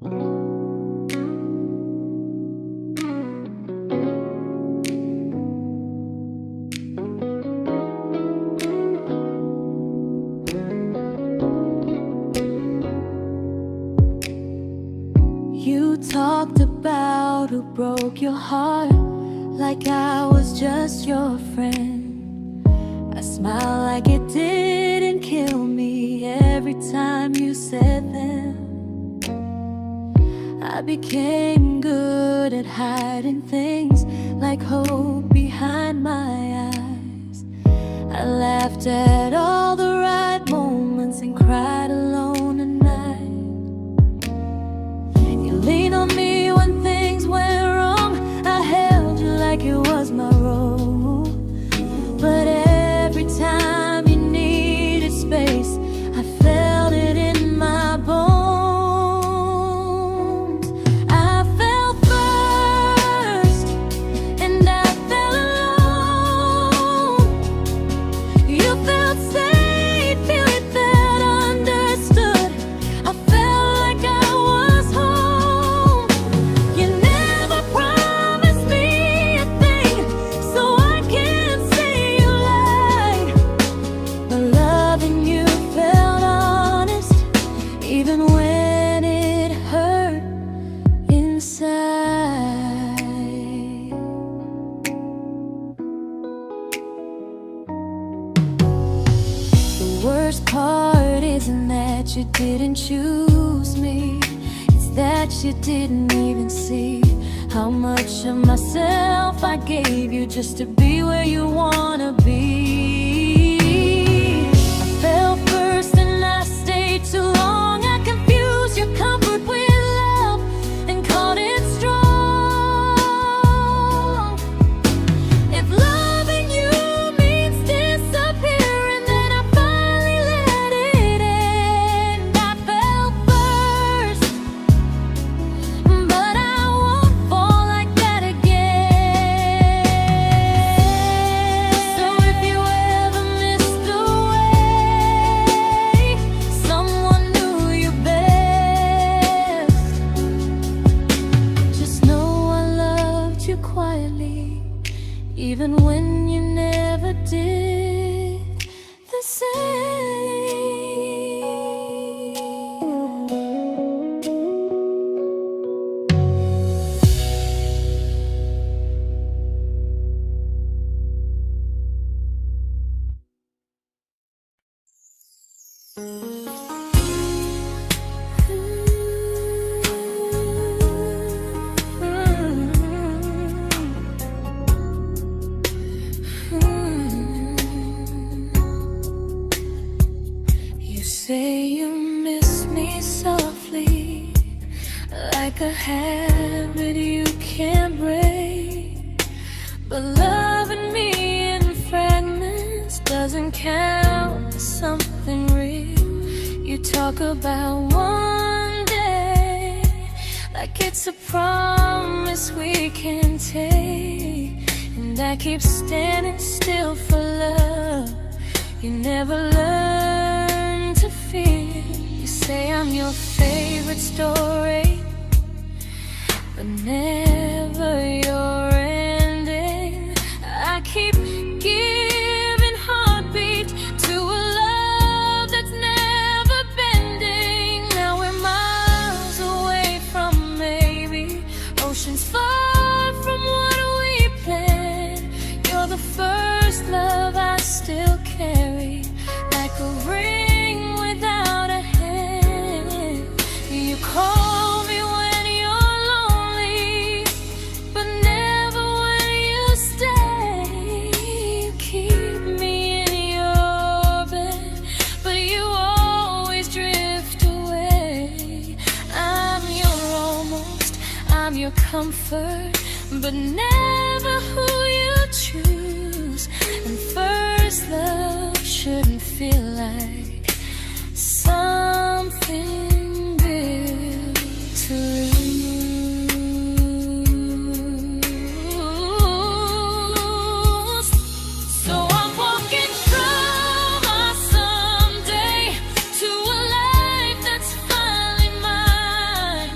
You talked about who broke your heart, like I was just your friend. I smile like it didn't kill me every time you said them. I became good at hiding things like hope behind my eyes. I laughed at all the right moments and cried alone at night. You leaned on me when things went wrong. I held you like it was my role. But every time you needed space, I felt it in my bones. I fell first, and I fell alone. You felt safe, you felt understood. I felt like I was home. You never promised me a thing, so I can't say you lied. But loving you felt honest, even when it hurt inside. The worst part isn't that you didn't choose me, it's that you didn't even see how much of myself I gave you just to be where you wanna be. I fell first and I stayed too long. I confused your comfort with love and called it strong. If loving you means disappearing, then I finally let it end. I fell first, but I won't fall like that again. So if you ever missed the way someone knew you best, just know I loved you quietly, even when you never did the same. You say you miss me softly, like a habit you can't break. But loving me in fragments doesn't count as something real. You talk about one day like it's a promise we can take, and I keep standing still for love. You never learn to feel. You say I'm your favorite story, but never your ending. I keep giving heartbeat to a love that's never bending. Now we're miles away from maybe oceans far from what we planned. You're the first love I still carry, like a ring without a hand. You call me when you're lonely, but never when you stay. You keep me in your bed, but you always drift away. I'm your almost, I'm your comfort, but never who you choose. And first love shouldn't feel like something built to lose. So I'm walking from my someday to a life that's finally mine.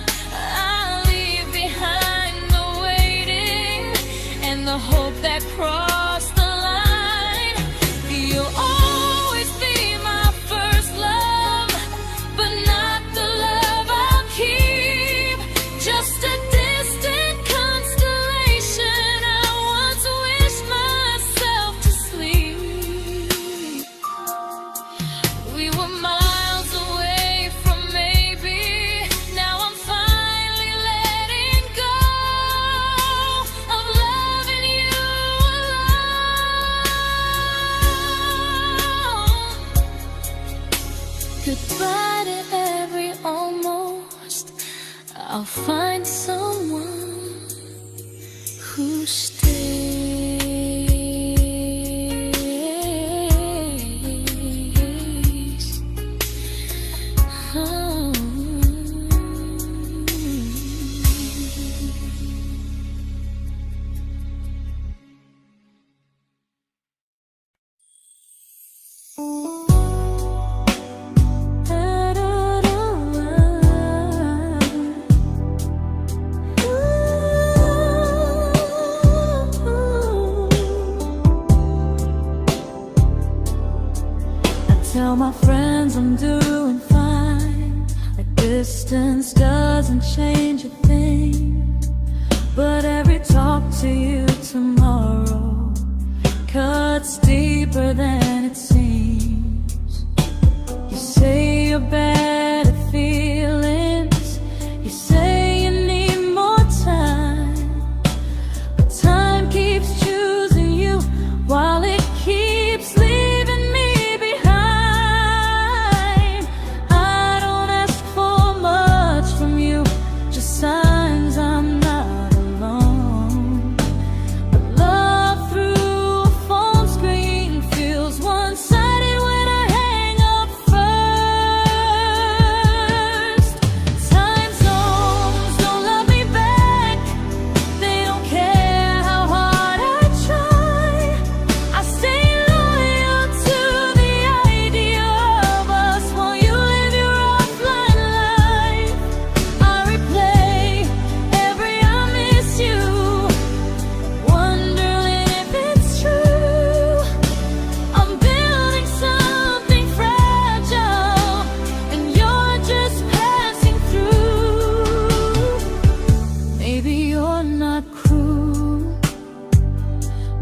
I'll find someone who stays. Oh. Tell my friends I'm doing fine, that distance doesn't change a thing. But every talk to you tomorrow cuts deeper than it seems. You say you're bad at feelings, you say you need more time, but time keeps choosing you while it keeps leaving me. Signs I'm not alone, but love through a phone screen feels one-sided when I hang up first. Time zones don't love me back, they don't care how hard I try. I stay loyal to the idea of us while you live your offline life. I replay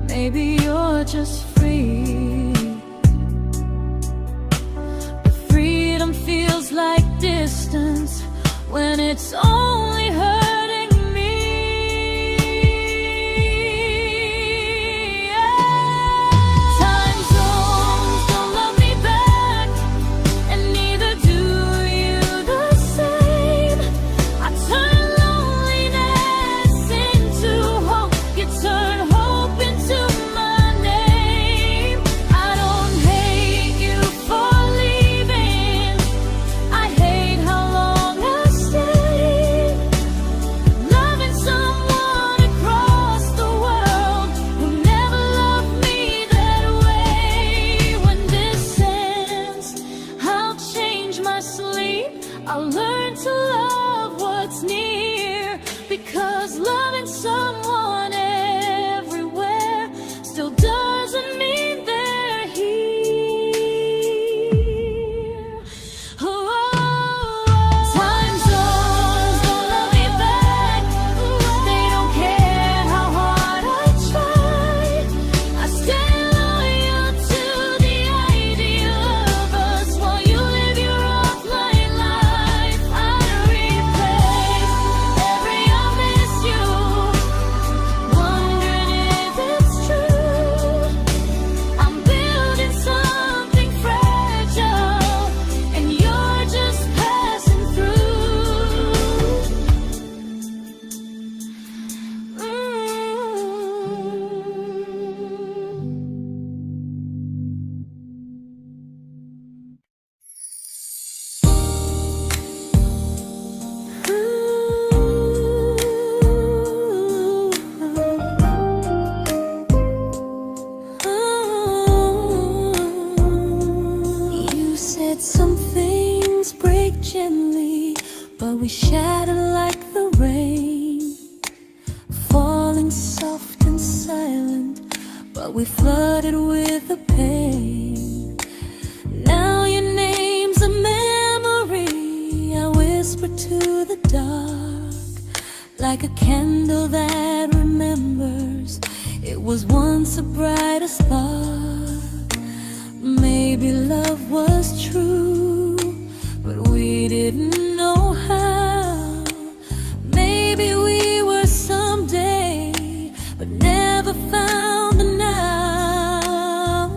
maybe you're just free, but freedom feels like distance when it's only hurting me. Time zones don't love me back, and neither do you the same. I turn loneliness into hope, you turn hope into my name. I don't hate you for leaving, I hate how long I stayed. Loving someone across the world who never loved me that way. When this ends, I'll change my sleep, I'll learn to love what's near, because loving someone everywhere still doesn't mean they're here. Oh, time zones don't love me back, they don't care how hard I try. I stay loyal to the idea of us while you live your offline life. I replay every I miss you, wondering if it's true. I'm building something fragile, and you're just passing through. You said some things break gently, but we shatter like the rain, falling soft and silent, but we flooded with the pain. Now your name's a memory I whisper to the dark, like a candle that remembers it was once a brighter spark. Maybe love was true, but we didn't know how. Maybe we were someday, but never found the now.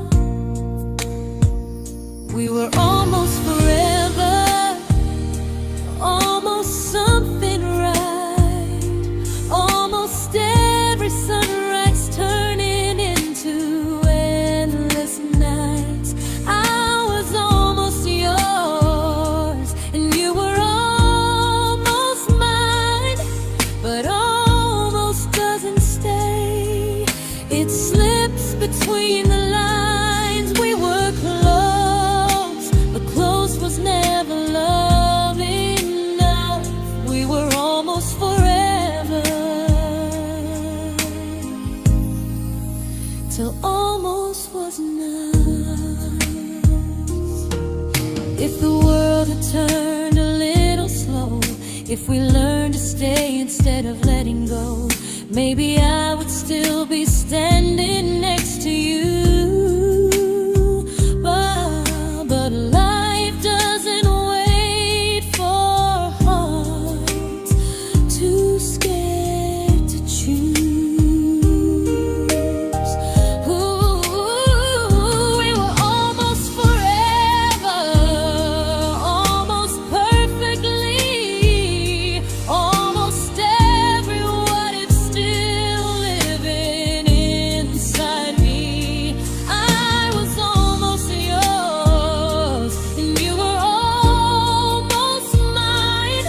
We were almost forever, almost something right. turned a little slow, if we learned to stay instead of letting go, maybe I would still be standing next to you. But life doesn't wait for hearts too scared to choose. We were almost forever, almost perfectly, almost everyone is still living inside me. I was almost yours, and you were almost mine,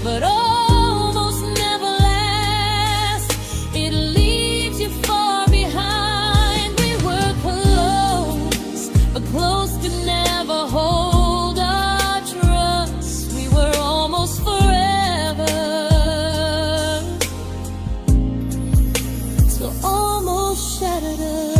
but almost never lasts. It leaves you far behind. We were close, but close could never hold our trust. We were almost forever, till almost shattered us.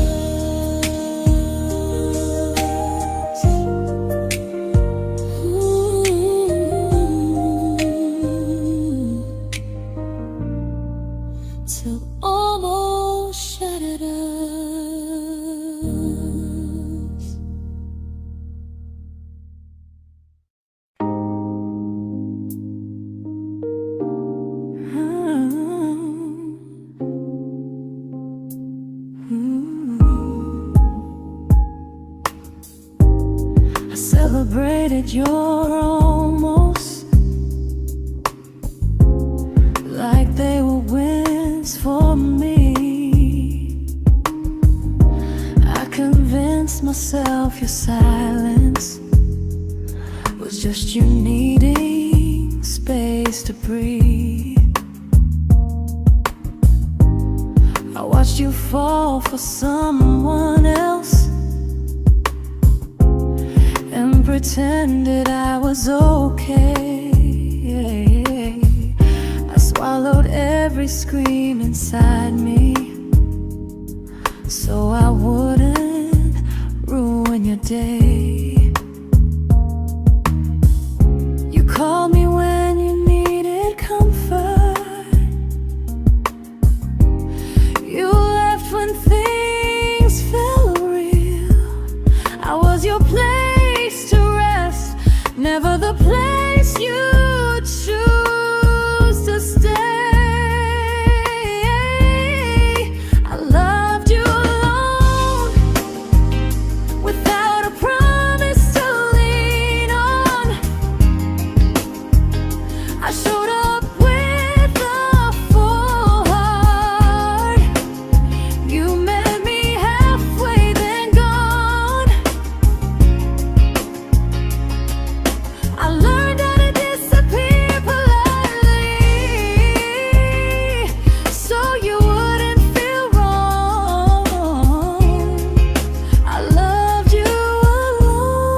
Till almost shattered us. I celebrated your almost like they were wins for me. I convinced myself your silence was just you needing space to breathe. I watched you fall for someone else and pretended I was okay. I swallowed every scream inside me so I wouldn't ruin your day. You called me when you needed comfort. You left when things felt real. I was your place to rest, never the place you choose to stay. I loved you alone, without a promise to lean on. I showed up with a full heart. You met me halfway, then gone. I learned how to disappear politely, so you wouldn't feel wrong. I loved you alone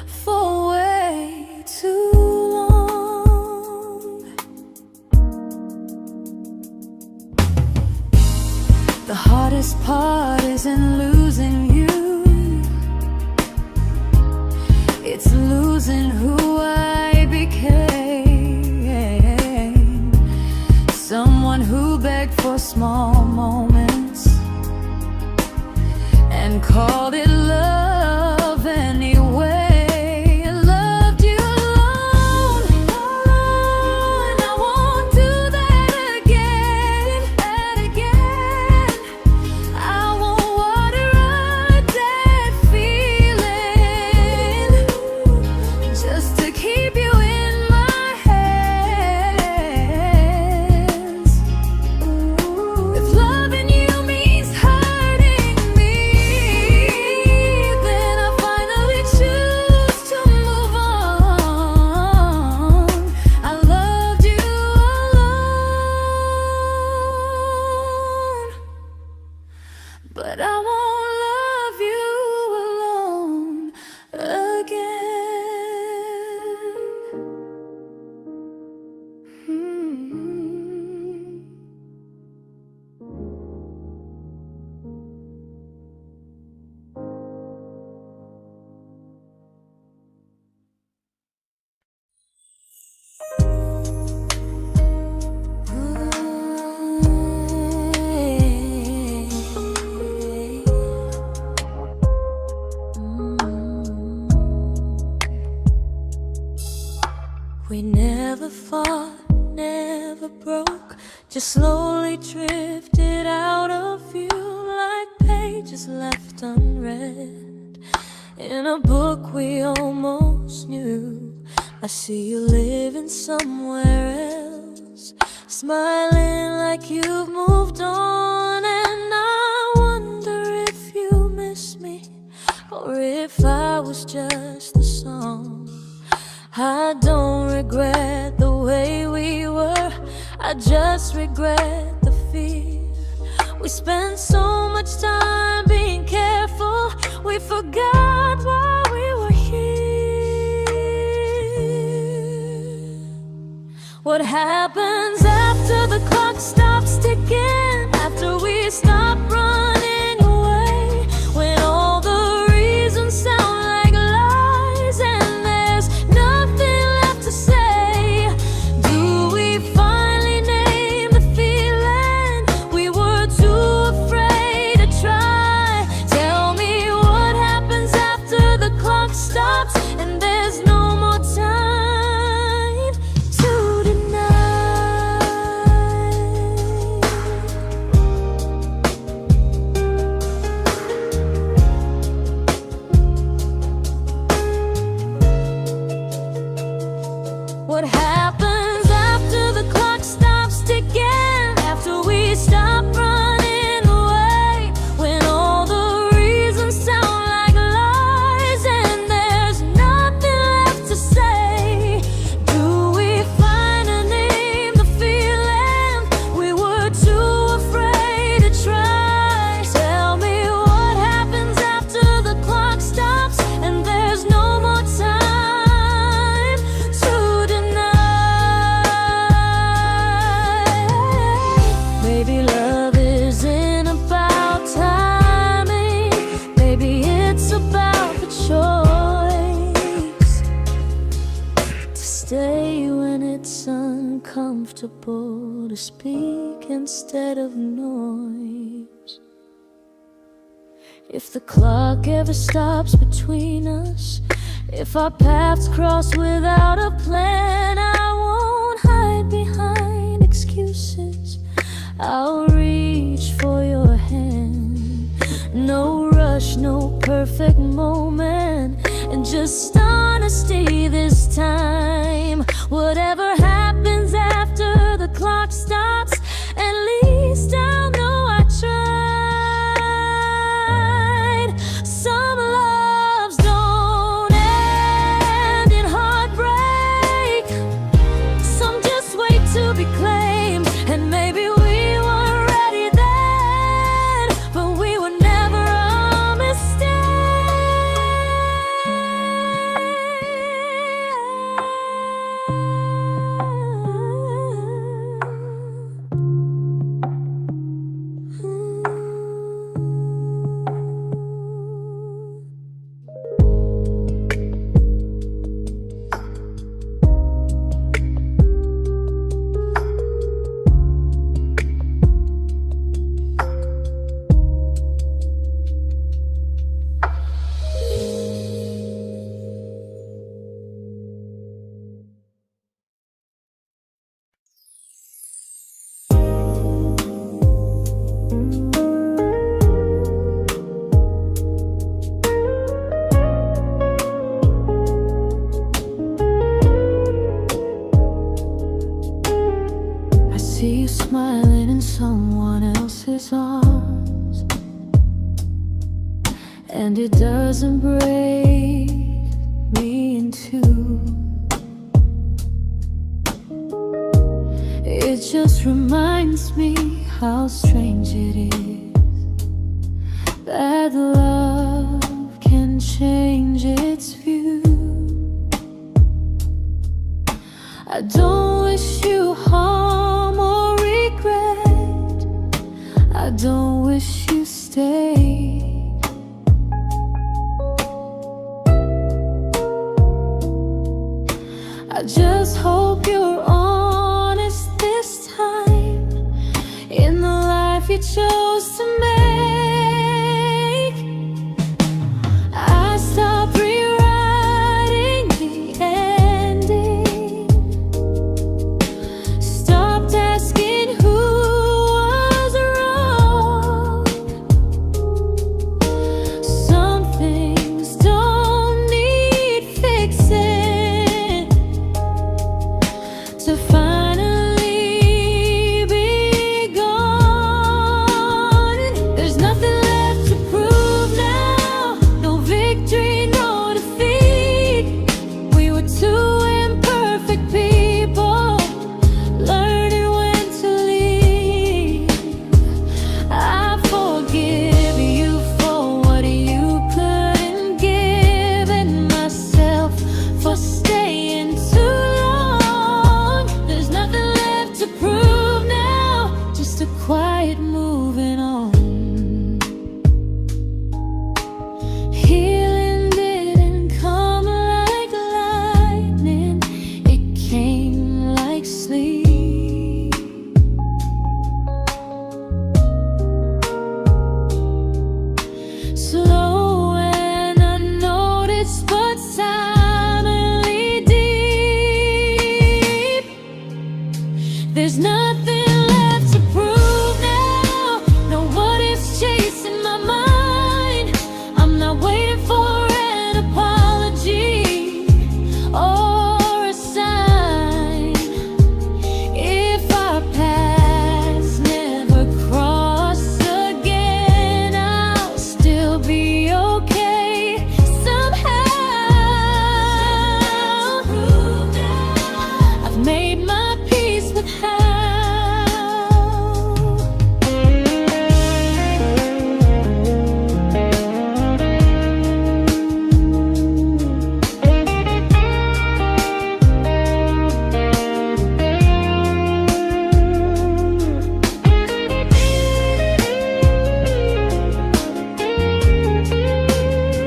for way too long. The hardest part isn't losing you, it's losing who I became. Someone who begged for small moments and called it love anyway. I loved you alone, and I won't do that again. I won't water a dead feeling just We never fought, never broke, just slowly drifted out of view like pages left unread in a book we almost knew. I see you living somewhere else, smiling like you've moved on, and I wonder if you miss me or if I was just the song. I don't regret the way we were, I just regret the fear. We spent so much time being careful, we forgot why we were here. What happens after the clock stops ticking, after we stop running away, when all the reasons sound like lies and there's nothing left to say? Do we finally name the feeling we were too afraid to try? Tell me what happens after the clock stops and there's no more time to deny. What happens after the clock stops ticking, after we stop running away, when all the reasons sound like lies and there's nothing left to say? Do we finally name the feeling we were too afraid to try? Tell me what happens after the clock stops and there's no more time to deny. Maybe love isn't about timing, maybe it's about the choice to stay when it's uncomfortable, to speak instead of noise. If the clock ever stops between us, if our paths cross without a plan, I won't hide behind excuses, I'll reach for your hand. No rush, no perfect moment, and just honesty this time. Whatever happens after the clock stops, at least I'll know I tried. Some loves don't end in heartbreak, some just wait to be claimed, and maybe we weren't ready then, but we were never a mistake. I see you smiling in someone else's arms, and it doesn't break me in two. It just reminds me how strange it is that love can change its view. I don't wish you harm or regret, I don't wish you stay. I just hope you're honest this time in the life you chose to make. I stopped rewriting the ending to finally be gone. There's nothing left to prove now, no victory, no defeat. We were two imperfect people, learning when to leave. I forgive you for what you couldn't give, and myself for staying too long. There's nothing left to prove now, just a quiet moving on. Healing didn't come like lightning, it came like sleep. Slow and unnoticed, but silently deep. There's nothing left to prove now, no what ifs chasing my mind. I'm not waiting for an apology or a sign. If our paths never cross again, I'll still be okay somehow. I've made my peace with how.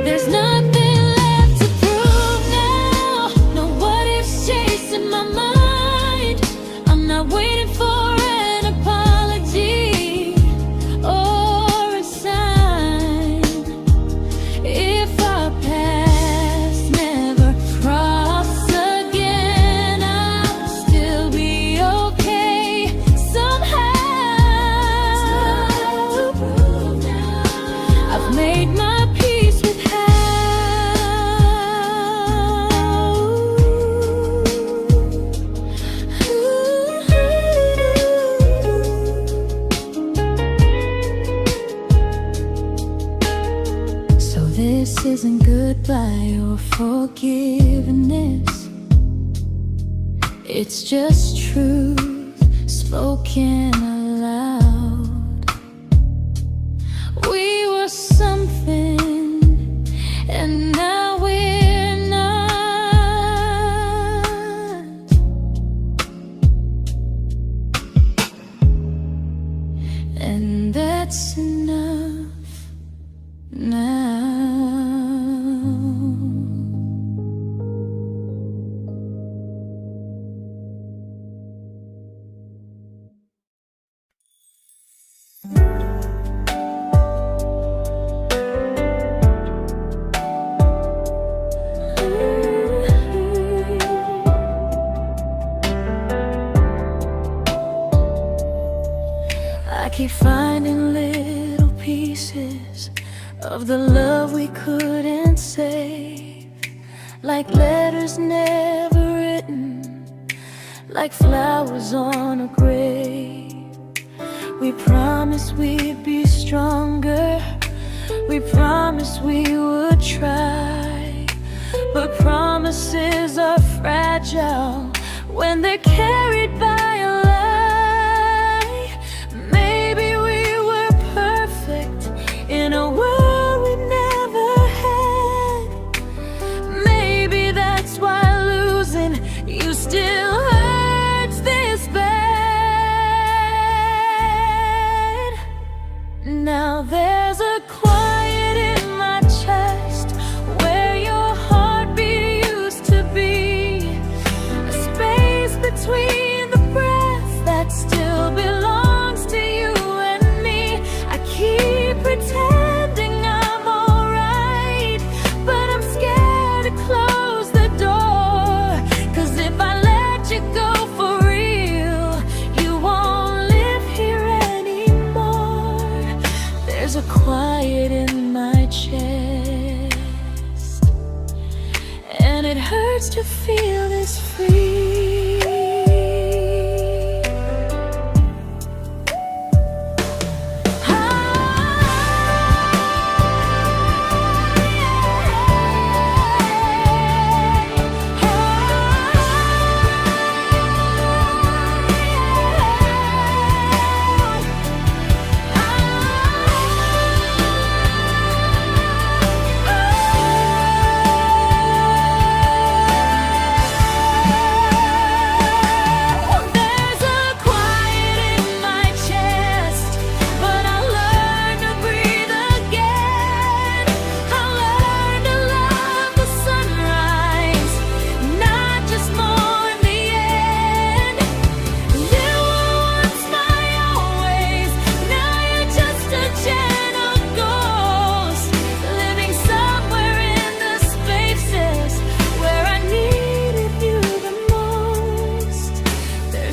There's nothing left to prove now, no what ifs chasing my mind. I'm not waiting for an apology or a sign. If our paths never cross again, I'll still be okay somehow. I've made my peace with how. So this isn't goodbye or forgiveness, it's just truth spoken aloud. We were something, and now we're not. And that's enough now. I keep finding little pieces of the love we couldn't save, like letters never written, like flowers on a grave. We promised we'd be stronger, we promised we would try, but promises are fragile when they're carried by a lie. Maybe we were perfect in a world we never had. Maybe that's why losing you still hurts this bad. Now there's a quiet in my chest where your heartbeat used to be, a space between the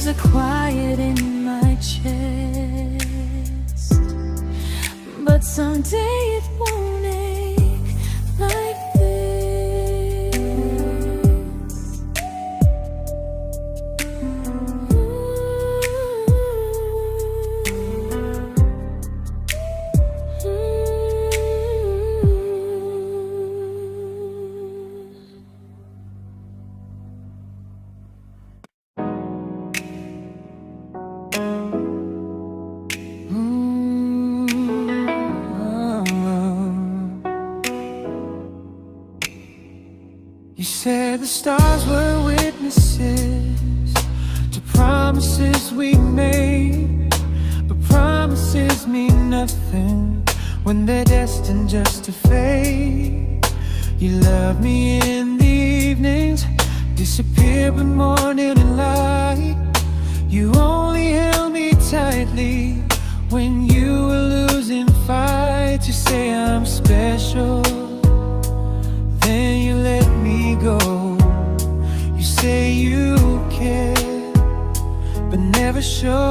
a quiet in my chest, but someday it won't ache like this. You said the stars were witnesses to promises we made, but promises mean nothing when they're destined just to fade. You love me in the evenings, disappear when morning and light. You only held me tightly when you were losing fights. You say I'm special, then you let me go. You say you care, but never show.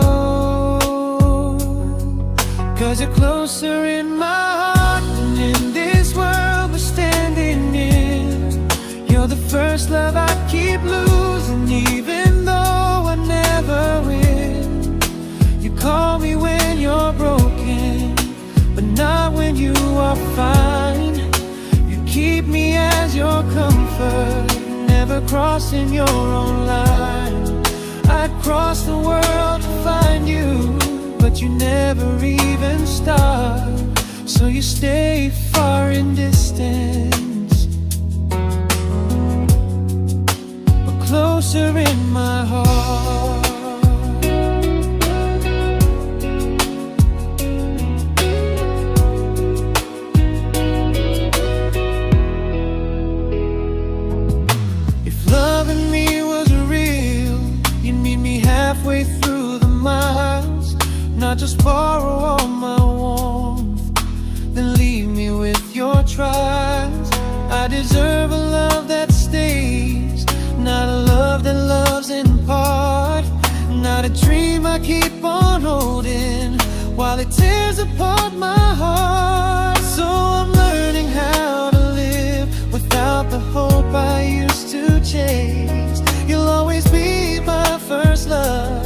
'Cause you're closer in my heart than in this world we're standing in. You're the first love I keep losing, even though I never win. You call me when you're broken, but not when you are fine. Keep me as your comfort, never crossing your own line. I'd cross the world to find you, but you never even start. So you stay far in distance, but closer in my heart. Halfway through the miles, not just borrow all my warmth, then leave me with your trials. I deserve a love that stays, not a love that loves in part. Not a dream I keep on holding while it tears apart my heart. So I'm learning how to live without the hope I used to chase. You'll always be my first love,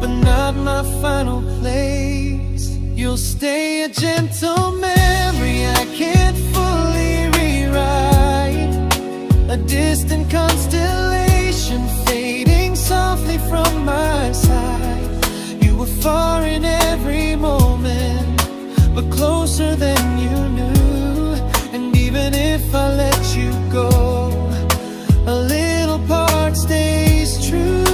but not my final place. You'll stay a gentle memory I can't fully rewrite, a distant constellation fading softly from my side. You were far in every moment, but closer than you knew. And even if I let you go, a little part stays true.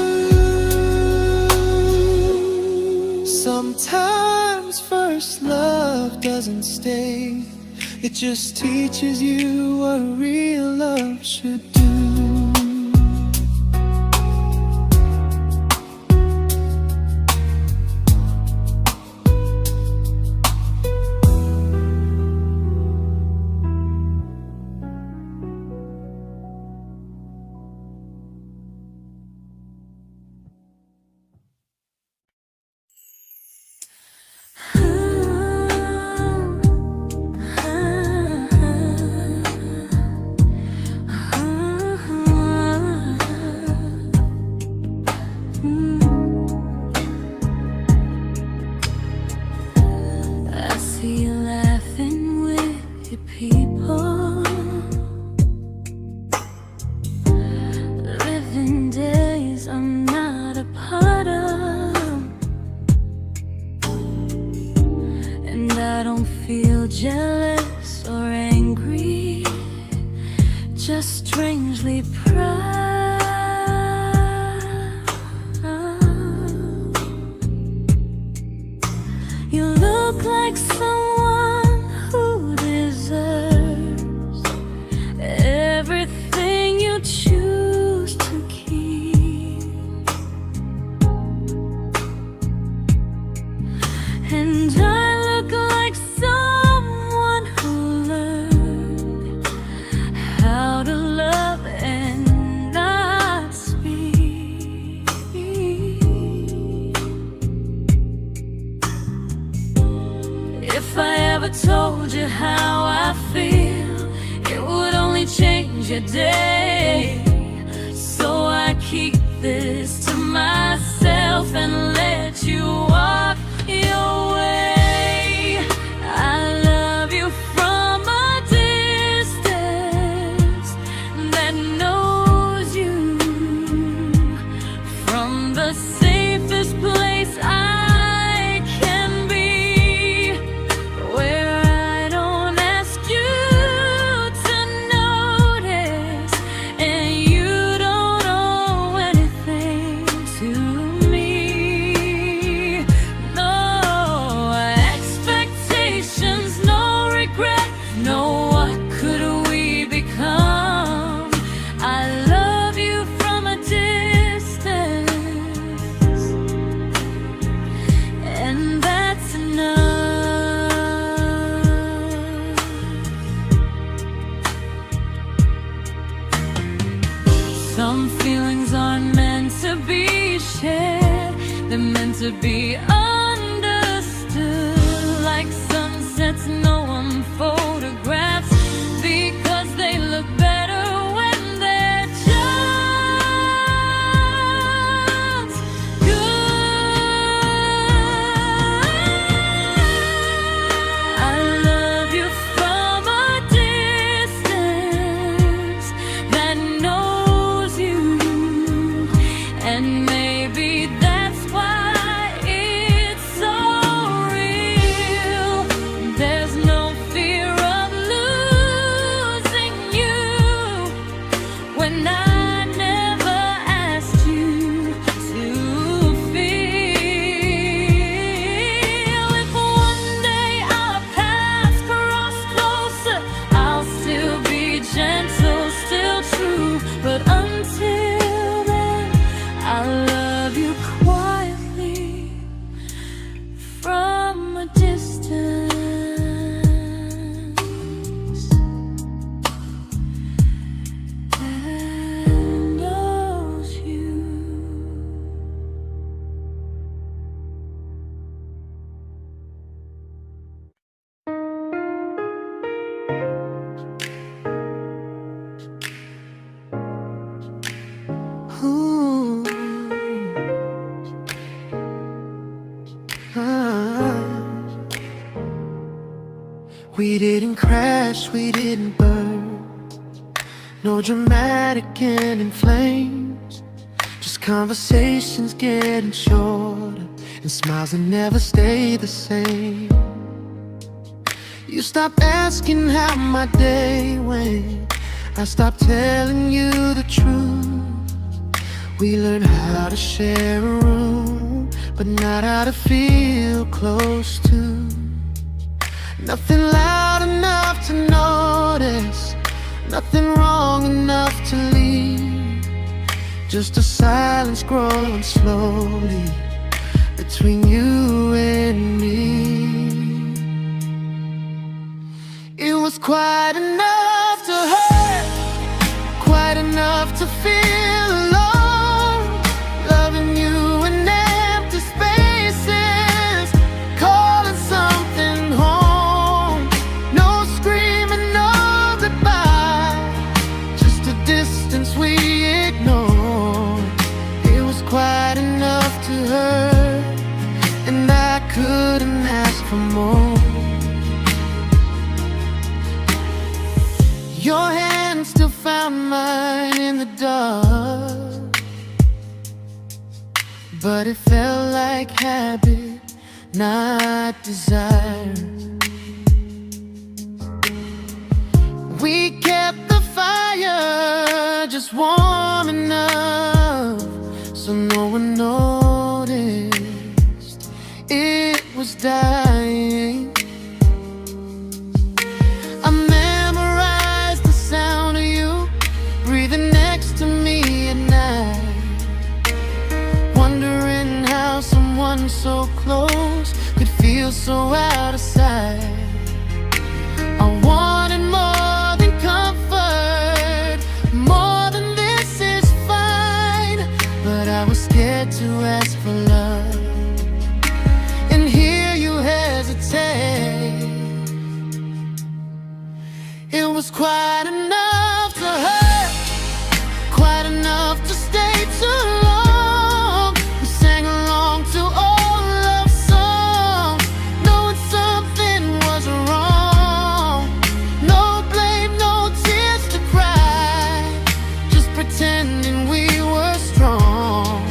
Sometimes first love doesn't stay, it just teaches you what real love should do. Jealous or angry, just strangely proud. You look like someone who deserves everything you choose to keep. And I look like someone ever told you how I feel, it would only change your day. So I keep this to myself and let you walk your way. I love you from a distance that knows you, from the safest place I can be, where I don't ask you to notice and you don't owe anything to me. No expectations, no regret, no what could we become. I love you from a distance, and that's enough. Some feelings aren't meant to be shared, they're meant to be understood. Like sunsets no one photographs, because they look better when they're just good. I love you from a distance that knows you, and maybe that's why it's so real. There's no fear of losing you when I never asked you to feel. If one day our paths cross closer, I'll still be gentle, still true. But until then, I love you quietly from a distance that knows you. Ooh. Ah. We didn't crash, we didn't burn. No dramatic end in flames, just conversations getting shorter and smiles that never stay the same. You stopped asking how my day went, I stopped telling you the truth. We learned how to share a room, but not how to feel close to. Nothing loud enough to notice, nothing wrong enough to leave. Just a silence growing slowly between you and me. It was quite enough to hurt, quite enough to feel alone. Loving you in empty spaces, calling something home. No screaming, no goodbye, just a distance we ignored. It was quite enough to hurt, and I couldn't ask for more. Your hand still found mine in the dark, but it felt like habit, not desire. We kept the fire just warm enough so no one noticed it was dying. I memorized the sound of you breathing next to me at night, wondering how someone so close could feel so out of sight. I wanted more than comfort, more than this is fine, but I was scared to ask for love and hear you hesitate. was quite enough to hurt, quite enough to stay too long. We sang along to all love songs, knowing something was wrong. No blame, no tears to cry, just pretending we were strong.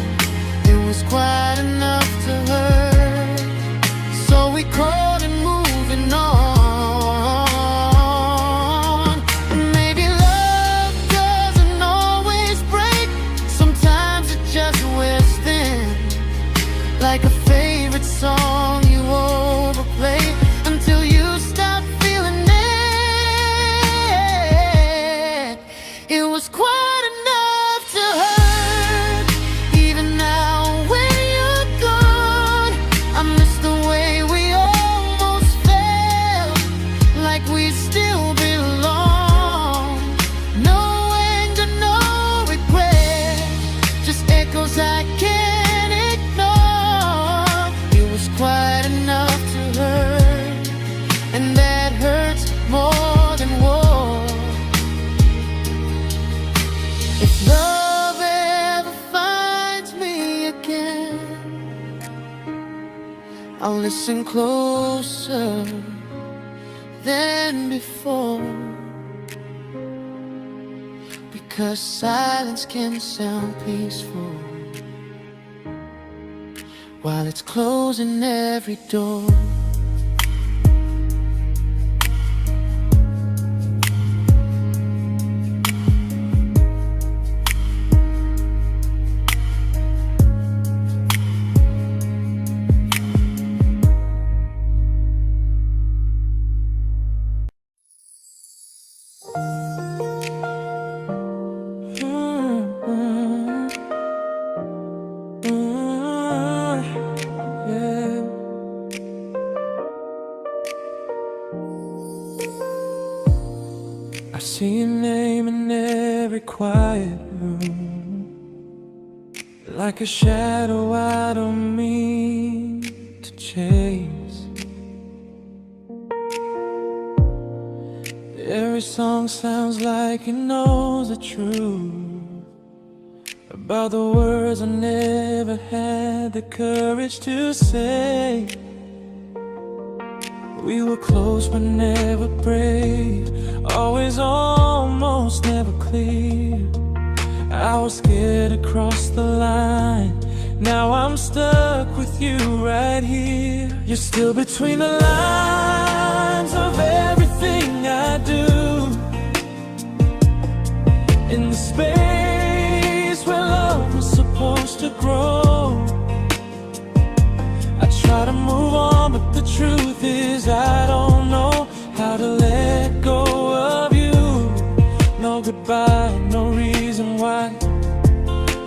It was quite enough to hurt, so we called and moving on. Like a favorite song you overplay until you stop feeling it. It was quite enough to hurt. Even now when you're gone, I miss the way we almost felt, like we still belong. No anger, no regret, just echoes I can't ignore. Quite enough to hurt, and that hurts more than war. If love ever finds me again, I'll listen closer than before, because silence can sound peaceful while it's closing every door. I see your name in every quiet room, like a shadow I don't mean to chase. Every song sounds like it knows the truth about the words I never had the courage to say. We were close but never brave, always almost never clear. I was scared to cross the line, now I'm stuck with you right here. You're still between the lines of everything I do, in the space where love was supposed to grow. I try to move on, but the truth is I don't know how to let go of you. No goodbye, no reason why,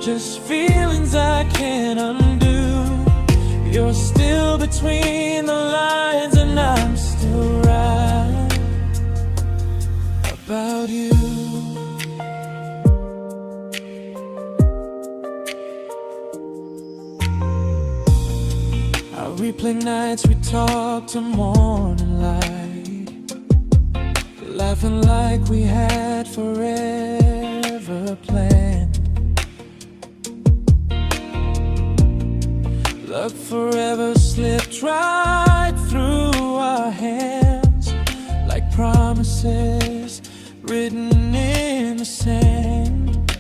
just feelings I can't undo. You're still between the lines, and I'm still right about you. I replay nights we talk to morning light, laughing like we had forever planned. Luck forever slipped right through our hands, like promises written in the sand.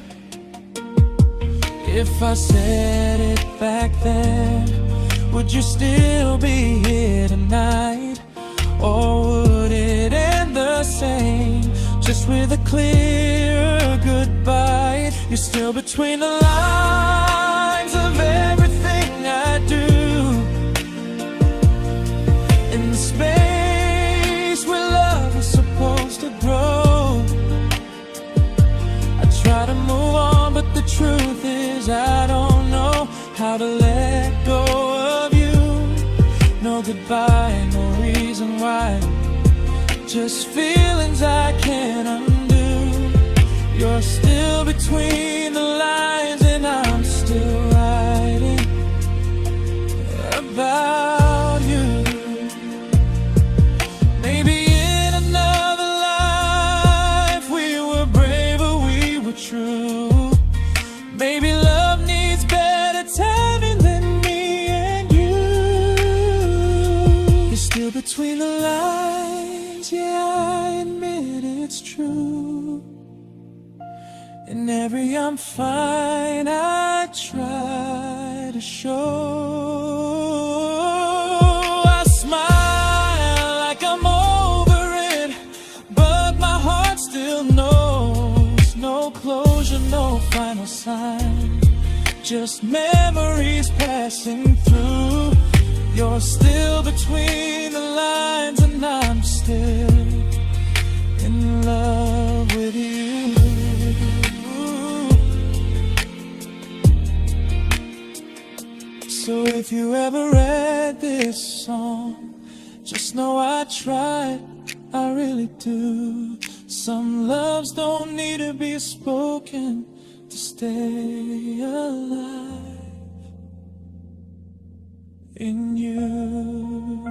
If I said it back then, would you still be here tonight? Or would it end the same, just with a clearer goodbye? You're still between the lines of everything I do, in the space where love is supposed to grow. I try to move on, but the truth is I don't know how to let go of you. No goodbye, no reason why, just feelings I can't undo. You're still between the lines, and I'm still writing about you. Maybe in another life between the lines, yeah, I admit it's true. In every I'm fine I try to show. I smile like I'm over it, but my heart still knows no closure, no final sign. Just memories passing through. You're still between the lines, and I'm still in love with you. So if you ever read this song, just know I tried, I really do. Some loves don't need to be spoken to stay alive in you.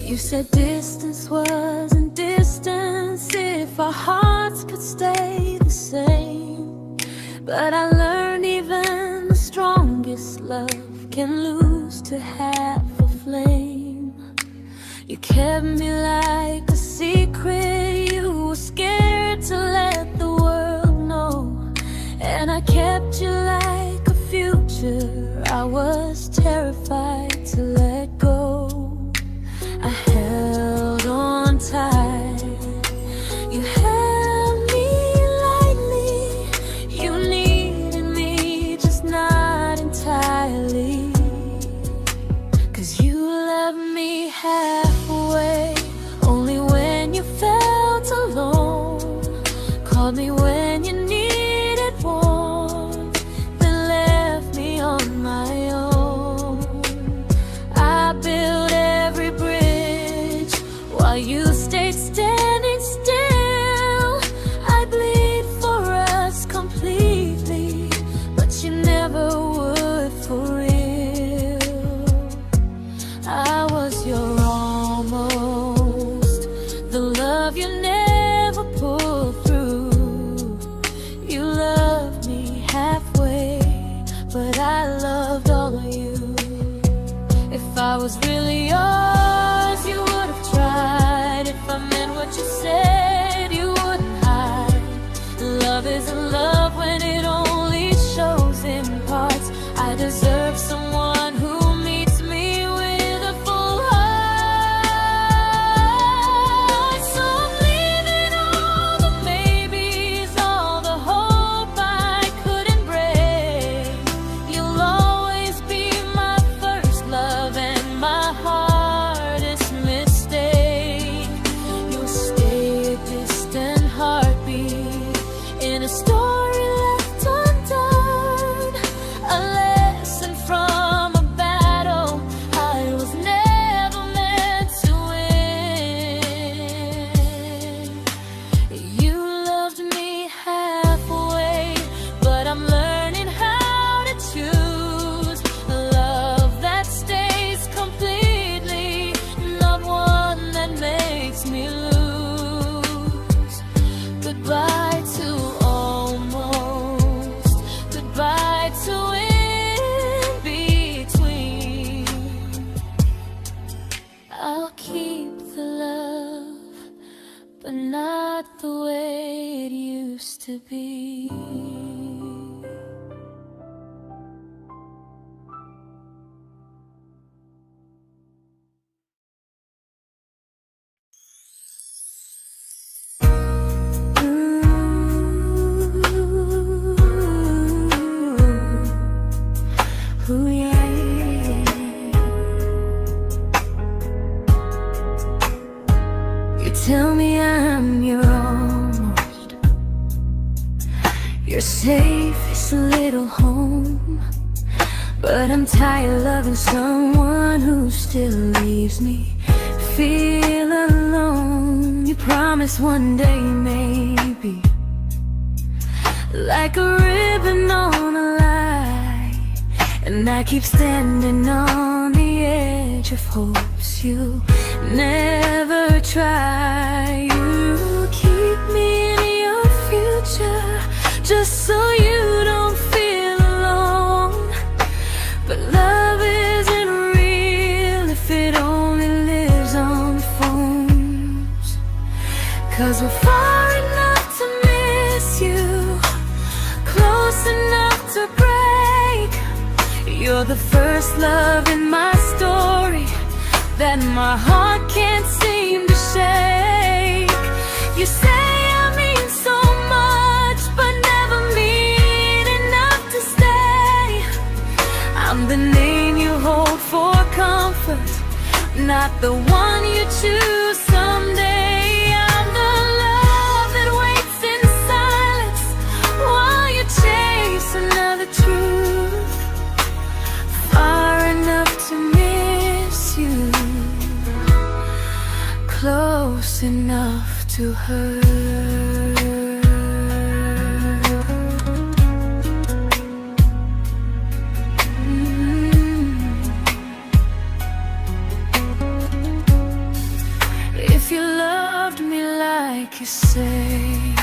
You said distance wasn't distance if our hearts could stay the same. But I learned even the strongest love can lose to half a flame. You kept me like a secret, you were scared to let the world know. And I kept you like a future, I was terrified to let go. I held on tight, you held me lightly. You needed me, just not entirely. 'Cause you loved me halfway, only when you felt alone. Called me when you needed warmth, then left me on my own. I built every bridge while you stayed standing still. I bleed for us completely, but you never would for real. I was your almost, the love you never pulled through. You loved me halfway, but I loved all of you. If I was really yours, you would have tried. If I meant what you said, you wouldn't hide. Love isn't love when it only shows in parts. I deserve someone who meets me with a full heart. So I'm leaving all the maybes, all the hope I couldn't break. You'll always be my first love and my hardest mistake. You'll stay a distant heartbeat in a story left undone, a lesson from a battle I was never meant to win. You loved me halfway, but I'm learning how to choose a love that stays completely, not one that makes me lose. Goodbye to almost, goodbye to in between. I'll keep the love, but not the way it used to be. Ooh, yeah, yeah. You tell me I'm your almost, your safest little home. But I'm tired of loving someone who still leaves me feel alone. You promised one day maybe, like a ribbon on a line, and I keep standing on the edge of hopes you never try. You keep me in your future just so you don't feel alone. But love isn't real if it only lives on phones. 'Cause we're far enough to miss you, close enough to break. You're the first love in my story that my heart can't seem to shake. You say I mean so much, but never mean enough to stay. I'm the name you hold for comfort, not the one you choose someday. I'm the love that waits in silence while you chase another truth. Far enough to miss you, close enough to hurt. If you loved me like you say,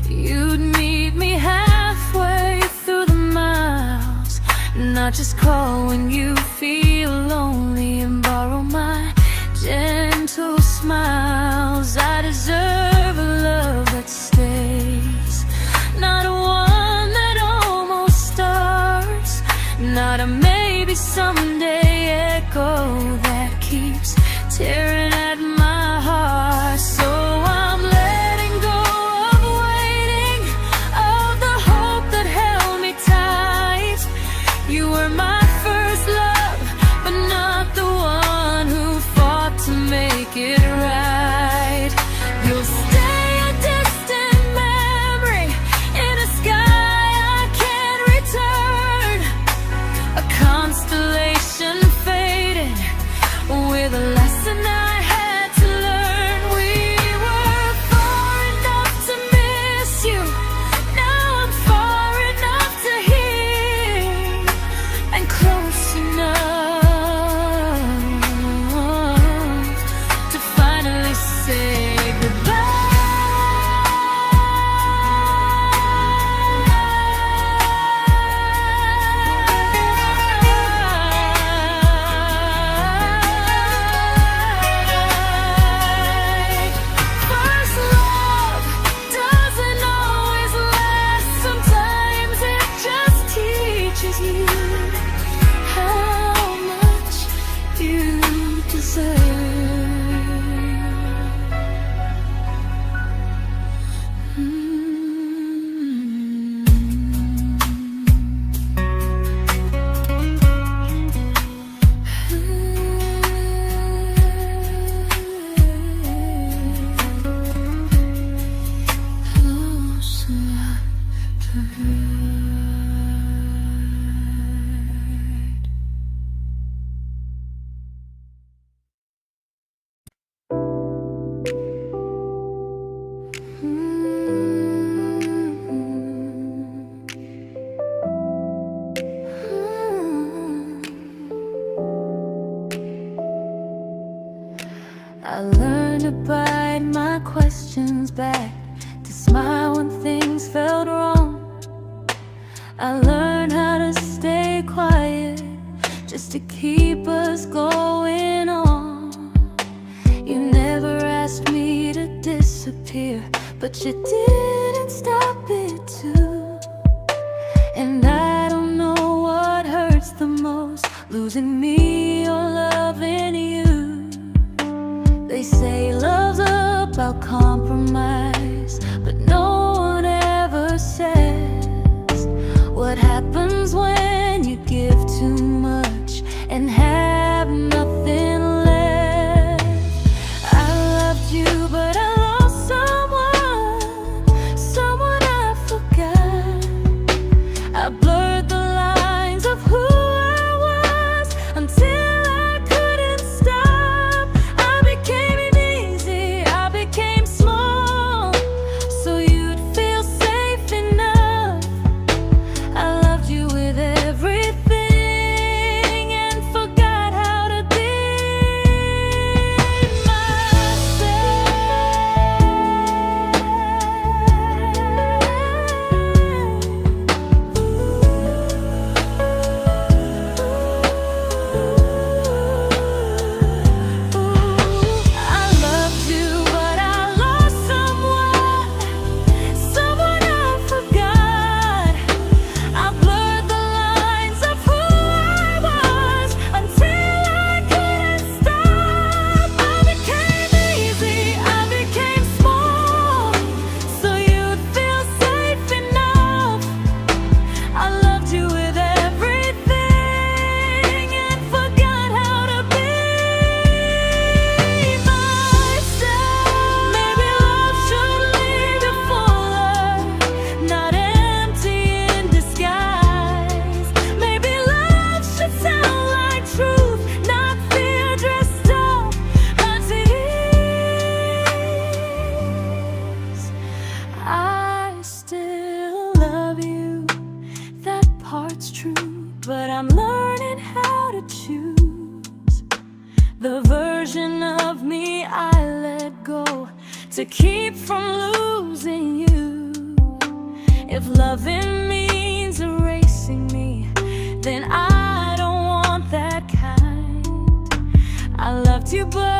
you'd meet me halfway through the miles, not just call when you feel lonely and borrow my gentle smiles. I deserve a love that stays, not one that almost starts, not a maybe someday echo that keeps tearing at my heart. So I'm letting go of waiting, of the hope that held me tight. You were my first love, but not the one who fought to make it right. You'll stay a distant memory in a sky I can't return, a constellation faded with a lesson I had to learn. We were far enough to miss you, now I'm far enough to hear, and close enough to finally say goodbye. First love doesn't always last, sometimes it just teaches you how much you deserve. Close enough to hurt. I learned to bite my questions back, to smile when things felt wrong. I learned how to stay quiet just to keep us going on. You never asked me to disappear, but you didn't stop it too. And I don't know what hurts the most, losing me or loving you. They say love's about compromise, but no one ever says what happens when you give too much and have nothing left. I loved you, but I lost someone I forgot. I blurred the lines of who but I'm learning how to choose the version of me I let go to keep from losing you. If loving means erasing me, then I don't want that kind. I loved you, but